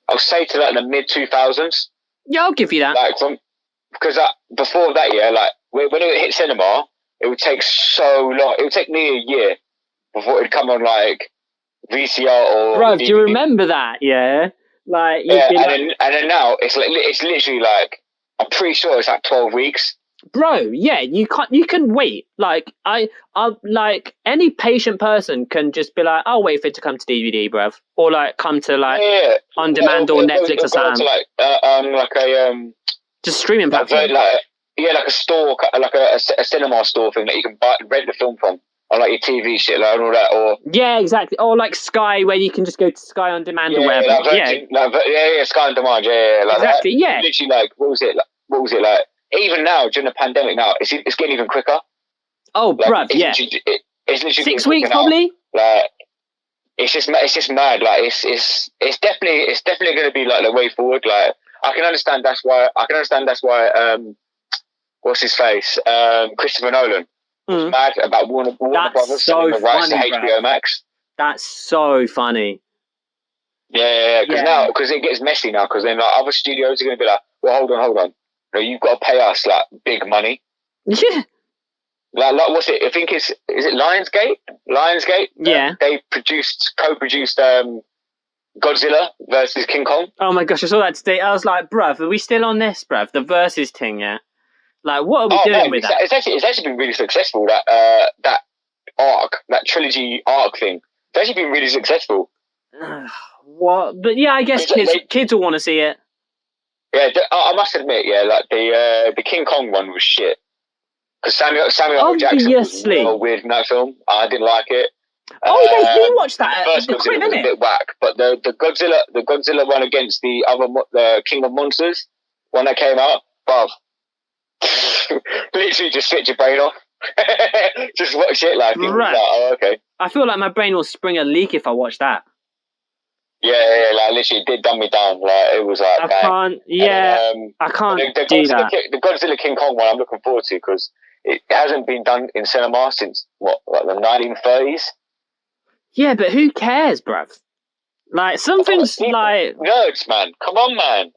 I'll say to like the mid 2000s. Yeah, I'll give you that. Like because before that, like when it hit cinema, it would take so long. It would take nearly a year before it'd come on like VCR or. Bro, do you remember that? Yeah, like and then now it's literally like I'm pretty sure it's like 12 weeks. Bro, yeah, you can wait. Like I like any patient person can just be like, I'll wait for it to come to DVD, bruv, or like come to like on demand or Netflix or something. Like just streaming platform. Like a store, like a cinema store thing that you can rent the film from, or like your TV shit, like and all that, or exactly, or like Sky, where you can just go to Sky on demand or whatever. Sky on demand, like exactly, that. Literally, like what was it like? Even now, during the pandemic, now it's getting even quicker. Oh, like, bruv, it's literally 6 weeks probably. Like it's just mad. Like it's definitely going to be like the way forward. Like I can understand that's why. What's his face? Christopher Nolan was mad about Warner Brothers selling the rights to HBO Max. That's so funny. Yeah, because it gets messy now. Because then like other studios are going to be like, well, hold on. No, you've got to pay us like big money. Yeah. Like what's it? I think is it Lionsgate? Lionsgate. Yeah. They co-produced Godzilla versus King Kong. Oh my gosh, I saw that today. I was like, bruv, are we still on this, bruv? The versus thing, yeah. Like, what are we doing with that? It's actually been really successful. That arc, that trilogy arc thing. It's actually been really successful. What? But yeah, I guess kids will want to see it. Yeah, I must admit, like the King Kong one was shit. Because Samuel L. Jackson was real weird in that film. I didn't like it. We watched that. The first Godzilla was a bit whack, but the Godzilla one against the King of Monsters one that came out, bruv, literally just switch your brain off. Just watch it like, right. Like, oh, okay. I feel like my brain will spring a leak if I watch that. Yeah, like literally, it did dumb me down. Like it was like I bang. can't. Yeah, I can't do that. The Godzilla King Kong one, I'm looking forward to because it hasn't been done in cinema since what, like the 1930s. Yeah, but who cares, bruv? Like some things, like nerds, man. Come on, man.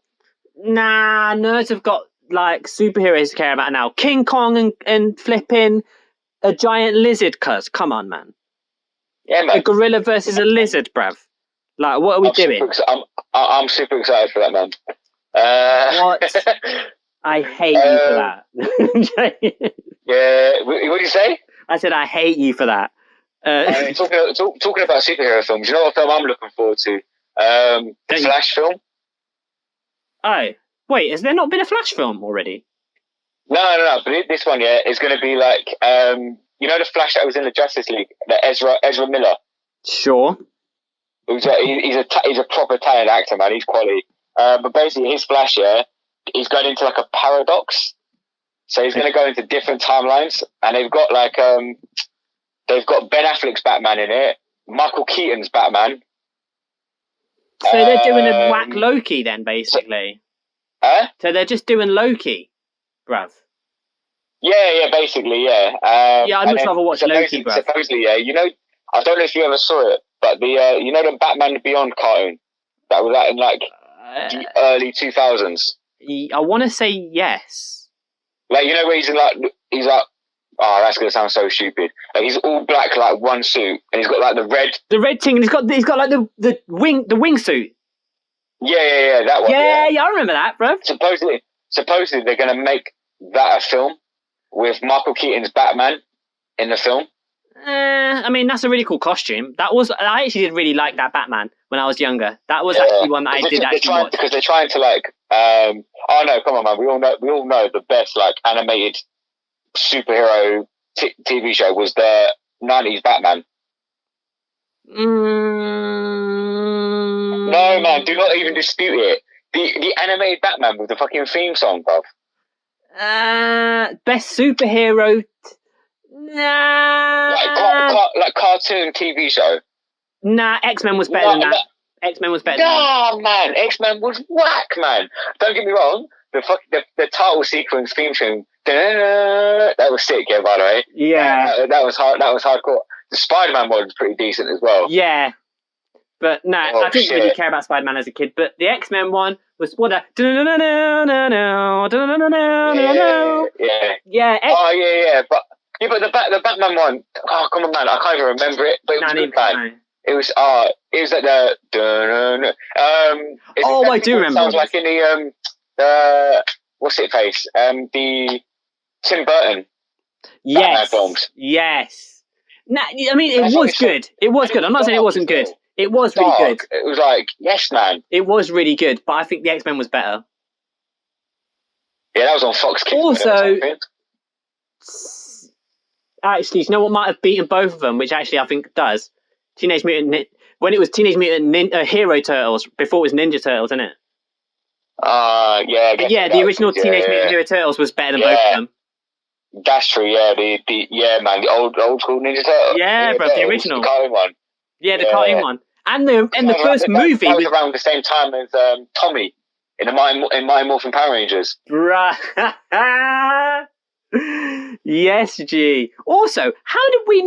Nah, nerds have got like superheroes to care about now. King Kong and flipping a giant lizard. Cuz, come on, man. Yeah, man. A gorilla versus a lizard, bruv. Like, what are we doing? I'm super excited for that, man. What? I hate you for that. Yeah, what did you say? I said I hate you for that. Talking about superhero films, you know what film I'm looking forward to? The Flash film. Oh, wait, has there not been a Flash film already? No. But this one, yeah, is going to be like, you know, the Flash that was in the Justice League, the Ezra Miller. Sure. He's a proper talented actor, man. He's quality. But basically, his Flash, yeah, he's going into like a paradox. So he's going to go into different timelines, and they've got like they've got Ben Affleck's Batman in it, Michael Keaton's Batman. So they're doing a whack Loki then, basically. So they're just doing Loki, bruv. Yeah, basically, yeah. Yeah, I'd much rather watch Loki, bruv. Supposedly, yeah. You know, I don't know if you ever saw it, but the you know the Batman Beyond cartoon that was out in like the early 2000s. I want to say yes. Like, you know where he's like, oh, that's gonna sound so stupid. Like he's all black, like one suit, and he's got like the red thing, and he's got like the wingsuit. Yeah, that one. Yeah, I remember that, bro. Supposedly they're gonna make that a film with Michael Keaton's Batman in the film. I mean, that's a really cool costume. I actually did really like that Batman when I was younger. That was actually one that I did actually watch. Because they're trying to like, oh no, come on, man. We all know the best like animated superhero TV show was the 90s Batman. No, man, do not even dispute it. The animated Batman with the fucking theme song, bruv. Best superhero. Nah. Like cartoon TV show. Nah, X-Men was better than that. X-Men was better. Nah, man, X-Men was whack, man. Don't get me wrong. The title sequence theme tune. That was sick, yeah. By the way, yeah, that was hard. That was hardcore. The Spider-Man one was pretty decent as well. Yeah, but no, I didn't really care about Spider-Man as a kid. But the X-Men one was what a yeah. Oh yeah, but the Batman one. Oh come on, man, I can't even remember it. But it was good, man. It was like the oh, I do remember. Sounds like in the what's it face? The Tim Burton Batman films. Yes. Nah, I mean, it was good. It was good. I'm not saying it wasn't good. It was really good. It was like, yes, man. It was really good, but I think the X-Men was better. Yeah, that was on Fox Kids. Also, actually, you know what might have beaten both of them, which actually I think does? Teenage Mutant, when it was Teenage Mutant Hero Turtles, before it was Ninja Turtles, isn't it? Yeah. Yeah, the original Teenage Mutant Hero Turtles was better than both of them. That's true, yeah. Man, the old school Ninja Turtles. Yeah, bro, the original. The cartoon one. Yeah, the cartoon one. And the first movie was around the same time as Tommy in Mighty Morphin Power Rangers. Bruh. Yes, G. Also, how did we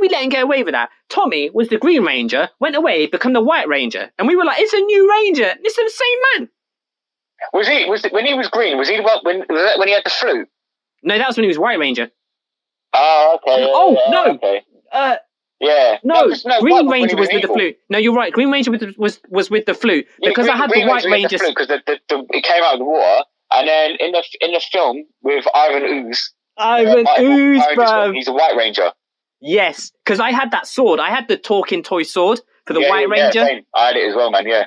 let him get away with that? Tommy was the Green Ranger, went away, become the White Ranger, and we were like, it's a new Ranger. It's the same man. When he was green? Was he when he had the flute? No, that was when he was White Ranger. Oh, okay. No. Okay. Yeah. No, Green Ranger was with the flute. No, you're right. Green Ranger was with the flute because I had the White Ranger. Because it came out of the water, and then in the film with Ivan Ooze. Bro. He's a White Ranger. Yes, because I had that sword. I had the talking toy sword for the White Ranger. Same. I had it as well, man. Yeah.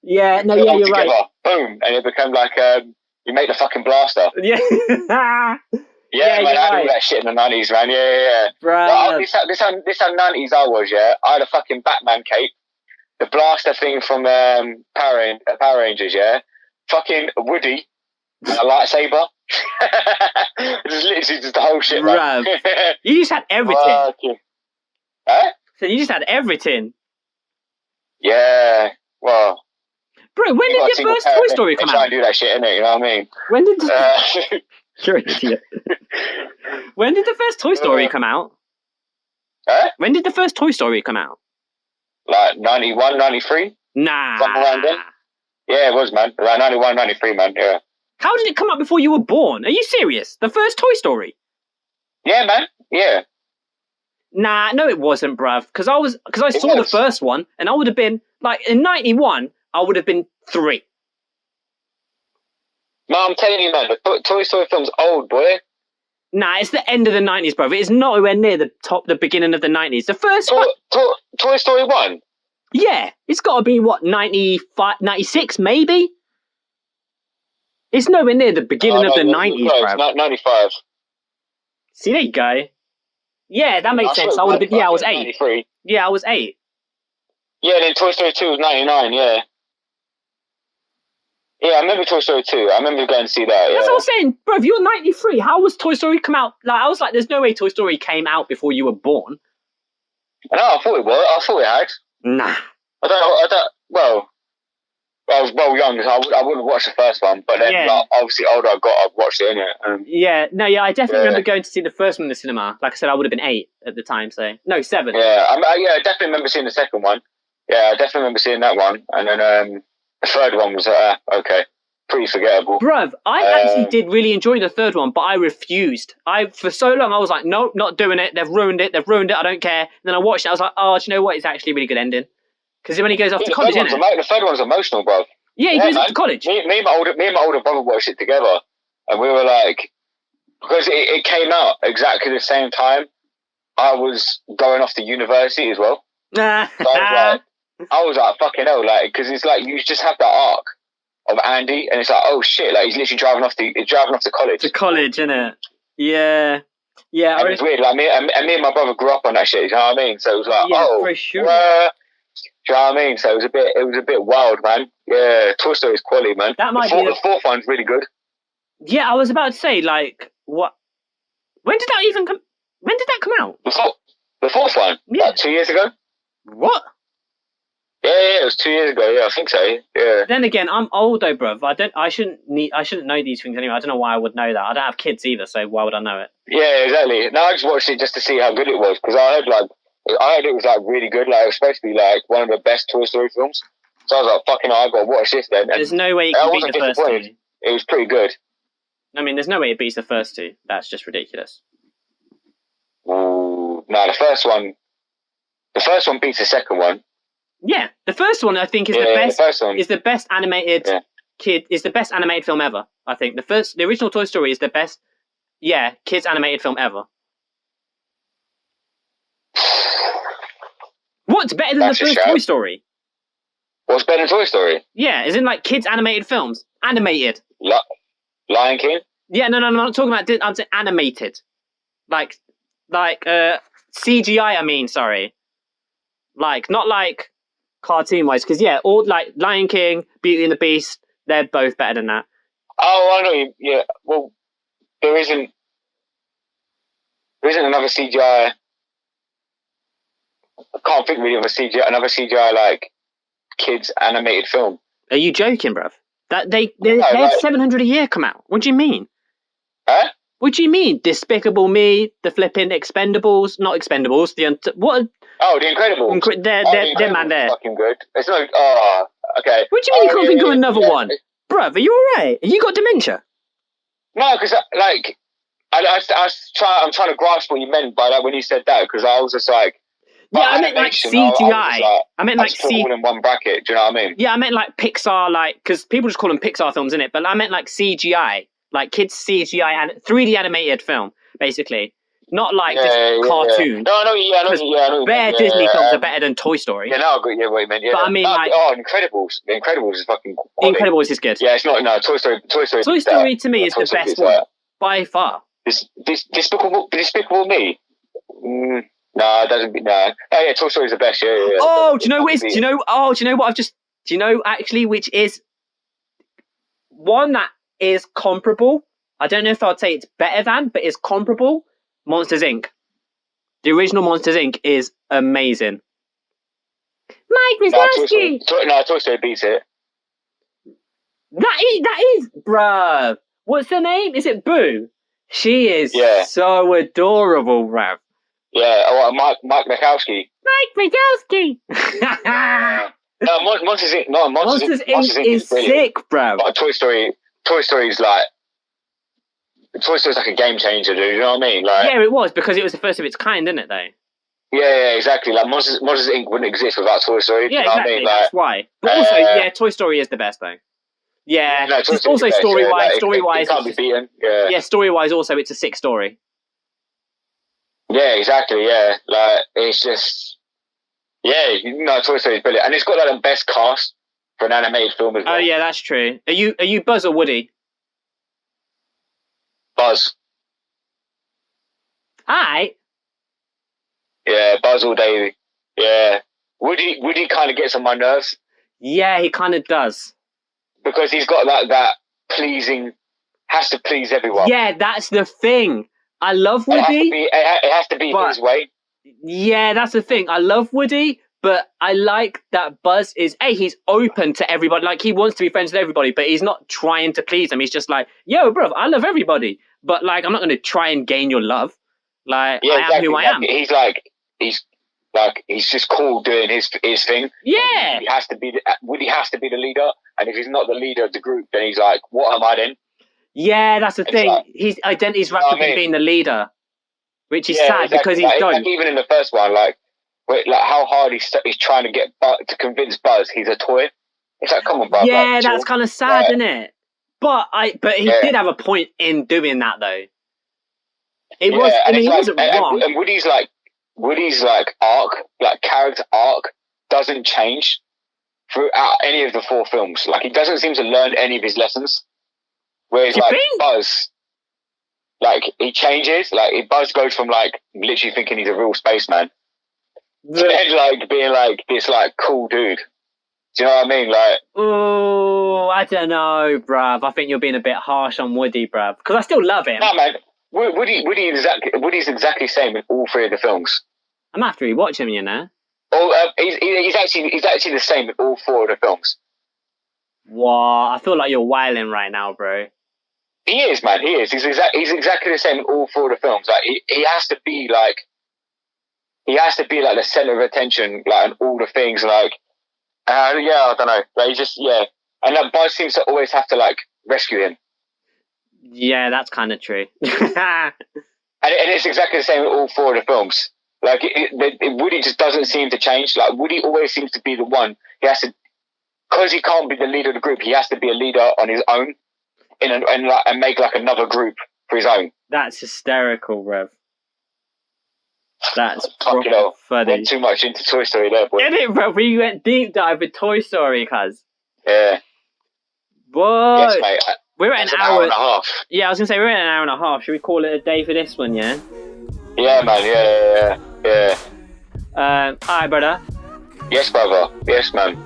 Yeah. No. Yeah, you're right. Boom, and it became like you make the fucking blaster. Yeah. Yeah, man, I had all that shit in the 90s, man. Yeah. Bro. This how 90s I was, yeah. I had a fucking Batman cape, the blaster thing from Power Rangers, yeah. Fucking Woody, and a lightsaber. Just the whole shit, man. You just had everything. Huh? So you just had everything. Yeah. Well, Bro, when you got did a your single first parent, Toy Story they come try out? and do that shit, innit? You know what I mean? When did Uh, you're an idiot. When did the first Toy Story come out? huh? When did the first Toy Story come out? Like 91, 93? Nah. Something around then? Yeah, it was, man. Like 91, 93, man. Yeah. How did it come out before you were born? Are you serious? The first Toy Story? Yeah, man. Yeah. Nah, no, it wasn't, bruv. Because I saw the first one, and I would have been like in '91. I would have been 3. No, I'm telling you, man. The Toy Story film's old, boy. Nah, it's the end of the '90s, bruv. It is nowhere near the beginning of the '90s. The first one, Toy Story 1? yeah, it's got to be what 95, 96, maybe. It's nowhere near the beginning of the '90s, bruv. 95. See, there you go. Yeah, that makes sense. I would have been. Yeah, I was 8. 93. Yeah, I was 8. Yeah, then Toy Story 2 was 99, yeah. Yeah, I remember Toy Story 2. I remember going to see that, yeah. That's what I'm saying, bro. You're 93. How was Toy Story come out? Like, I was like, there's no way Toy Story came out before you were born. No, I thought it was. I thought it had. Nah. Well, I was well young, so I wouldn't watch the first one, but then like, obviously older I got, I've watched it, innit? I definitely remember going to see the first one in the cinema. Like I said, I would have been 8 at the time, so no, 7. Yeah, I definitely remember seeing the second one. Yeah, I definitely remember seeing that one, and then the third one was okay, pretty forgettable. Bruv, I actually did really enjoy the third one, but I refused. For so long I was like, nope, not doing it. They've ruined it. I don't care. And then I watched it. I was like, oh, do you know what? It's actually a really good ending. Because when he goes off to college, isn't it? The third one's emotional, bro. Yeah, he goes off to college. Me and my older brother watched it together, and we were like, because it came out exactly the same time. I was going off to university as well. So I was like, fucking hell, like, because it's like you just have that arc of Andy, and it's like, oh shit, like he's literally driving off to college. To college, innit? Yeah. Yeah. And it's weird, like me and my brother grew up on that shit. You know what I mean? So it was like, for sure. Do you know what I mean? So it was a bit wild, man. Yeah, Toy Story's quality, man. The fourth one's really good. Yeah, I was about to say, like, what? When did that come out? The fourth one? Yeah. Like 2 years ago? What? Yeah, it was 2 years ago. Yeah, I think so. Yeah. Then again, I'm old though, bruv. I shouldn't know these things anyway. I don't know why I would know that. I don't have kids either, so why would I know it? Yeah, exactly. No, I just watched it just to see how good it was, because I heard it was like really good. Like, it was supposed to be like one of the best Toy Story films. So I was like, fucking hell, I gotta watch this then. There's no way it can beat the first 2. It was pretty good. I mean, there's no way it beats the first 2. That's just ridiculous. Ooh, no, the first one beats the second one. Yeah, the first one I think is the best. The first one is the best animated is the best animated film ever. I think the original Toy Story is the best. Yeah, kids animated film ever. What's better than the first Toy Story? What's better than Toy Story? Yeah, is in like kids animated films. Animated. Lion King? Yeah, no, I'm not talking about. I'm saying animated, like CGI. I mean, sorry, like not like cartoon wise, because all like Lion King, Beauty and the Beast, they're both better than that. Oh, I know. Yeah, well, there isn't another CGI. I can't think really of another CGI like kids animated film. Are you joking, bruv? That they have 700 a year come out. What do you mean? Huh? What do you mean? Despicable Me, the flipping Expendables, not Expendables. What? Oh, the Incredibles. They're man there. Fucking good. It's no. Oh, okay. What do you mean you can't think of another one, bruv? Are you alright? You got dementia? No, because like I'm trying to grasp what you meant by that when you said that, because I was just like. Yeah, I meant like CGI. I meant like all in one bracket. Do you know what I mean? Yeah, I meant like Pixar, like because people just call them Pixar films, innit? But I meant like CGI, like kids CGI and 3D animated film, basically, not like just cartoon. No, I know. Bare Disney films are better than Toy Story. Yeah, no, I agree. Yeah, what you meant. Yeah, but I mean, Incredibles. The Incredibles is fucking. Quality. Incredibles is good. Yeah, it's not. No, Toy Story. Toy Story to me is the best one by far. Despicable Me. No, it doesn't. No. Oh yeah, Toy Story is the best. Yeah. Oh, do you know what? Do you know what I've just? Do you know actually which is one that is comparable? I don't know if I'd say it's better than, but it's comparable. Monsters Inc. The original Monsters Inc. is amazing. Mike Wazowski. Toy Story beats it. That is, bruv. What's her name? Is it Boo? She is so adorable, bruv. Yeah, Mike Wazowski. Mike Wazowski. No, Monsters Inc. is sick, bruv. But Toy Story is like a game changer, dude. You know what I mean? Like, yeah, it was because it was the first of its kind, isn't it? Though. Yeah, exactly. Like Monsters Inc. wouldn't exist without Toy Story. Yeah, you know exactly. What I mean? That's why. But also, yeah, Toy Story is the best though. Yeah, no, just also story-wise, it can't be beaten. Yeah, story-wise, also it's a sick story. Yeah, exactly. Yeah, like it's just, Toy Story is brilliant, and it's got like the best cast for an animated film as well. Oh yeah, that's true. Are you Buzz or Woody? Buzz. Alright. Yeah, Buzz all day. Yeah, Woody kind of gets on my nerves. Yeah, he kind of does. Because he's got like that pleasing, has to please everyone. Yeah, that's the thing. I love Woody. It has to be his way. Yeah, that's the thing. I love Woody, but I like that Buzz is, he's open to everybody. Like, he wants to be friends with everybody, but he's not trying to please them. He's just like, yo, bro, I love everybody. But, like, I'm not going to try and gain your love. Like, I am who I am. He's just cool doing his thing. Yeah. Woody has to be the leader, and if he's not the leader of the group, then he's like, what am I then? Yeah, that's the thing. Like, his identity's wrapped up in being the leader, which is sad because he's done. Like, even in the first one, like how hard he's trying to get to convince Buzz he's a toy. It's like, come on, Buzz. Yeah, like, that's kind of sad, isn't it? But he did have a point in doing that, though. It was. I mean, he wasn't wrong. And Woody's arc, like character arc, doesn't change throughout any of the 4 films. Like, he doesn't seem to learn any of his lessons. Whereas Buzz, like, he changes. Like, Buzz goes from like literally thinking he's a real spaceman to then like being like this like cool dude. Do you know what I mean? Like, oh, I don't know, bruv. I think you're being a bit harsh on Woody, bruv. Because I still love him. No, man. Woody's exactly the same in all 3 of the films. I'm after rewatch him, you know. Oh, he's actually the same in all 4 of the films. Wow, I feel like you're wilding right now, bro. He is, man. He is. He's exactly the same in all 4 of the films. Like, he has to be like the center of attention, like, and all the things. Like, I don't know. Like, he just and that Buzz seems to always have to like rescue him. Yeah, that's kind of true. and it's exactly the same in all 4 of the films. Like, Woody just doesn't seem to change. Like, Woody always seems to be the one. He has to, because he can't be the leader of the group. He has to be a leader on his own, and make like another group for his own. That's hysterical, Rev. That's funny. Went too much into Toy Story there, boy. Isn't it, bro? We went deep dive with Toy Story, cuz. Yeah. Boy. Yes, mate. We're at an hour and a half. Yeah, I was gonna say we're at an hour and a half. Should we call it a day for this one? Yeah. Yeah, man. Yeah. Alright, brother. Yes, brother. Yes, man.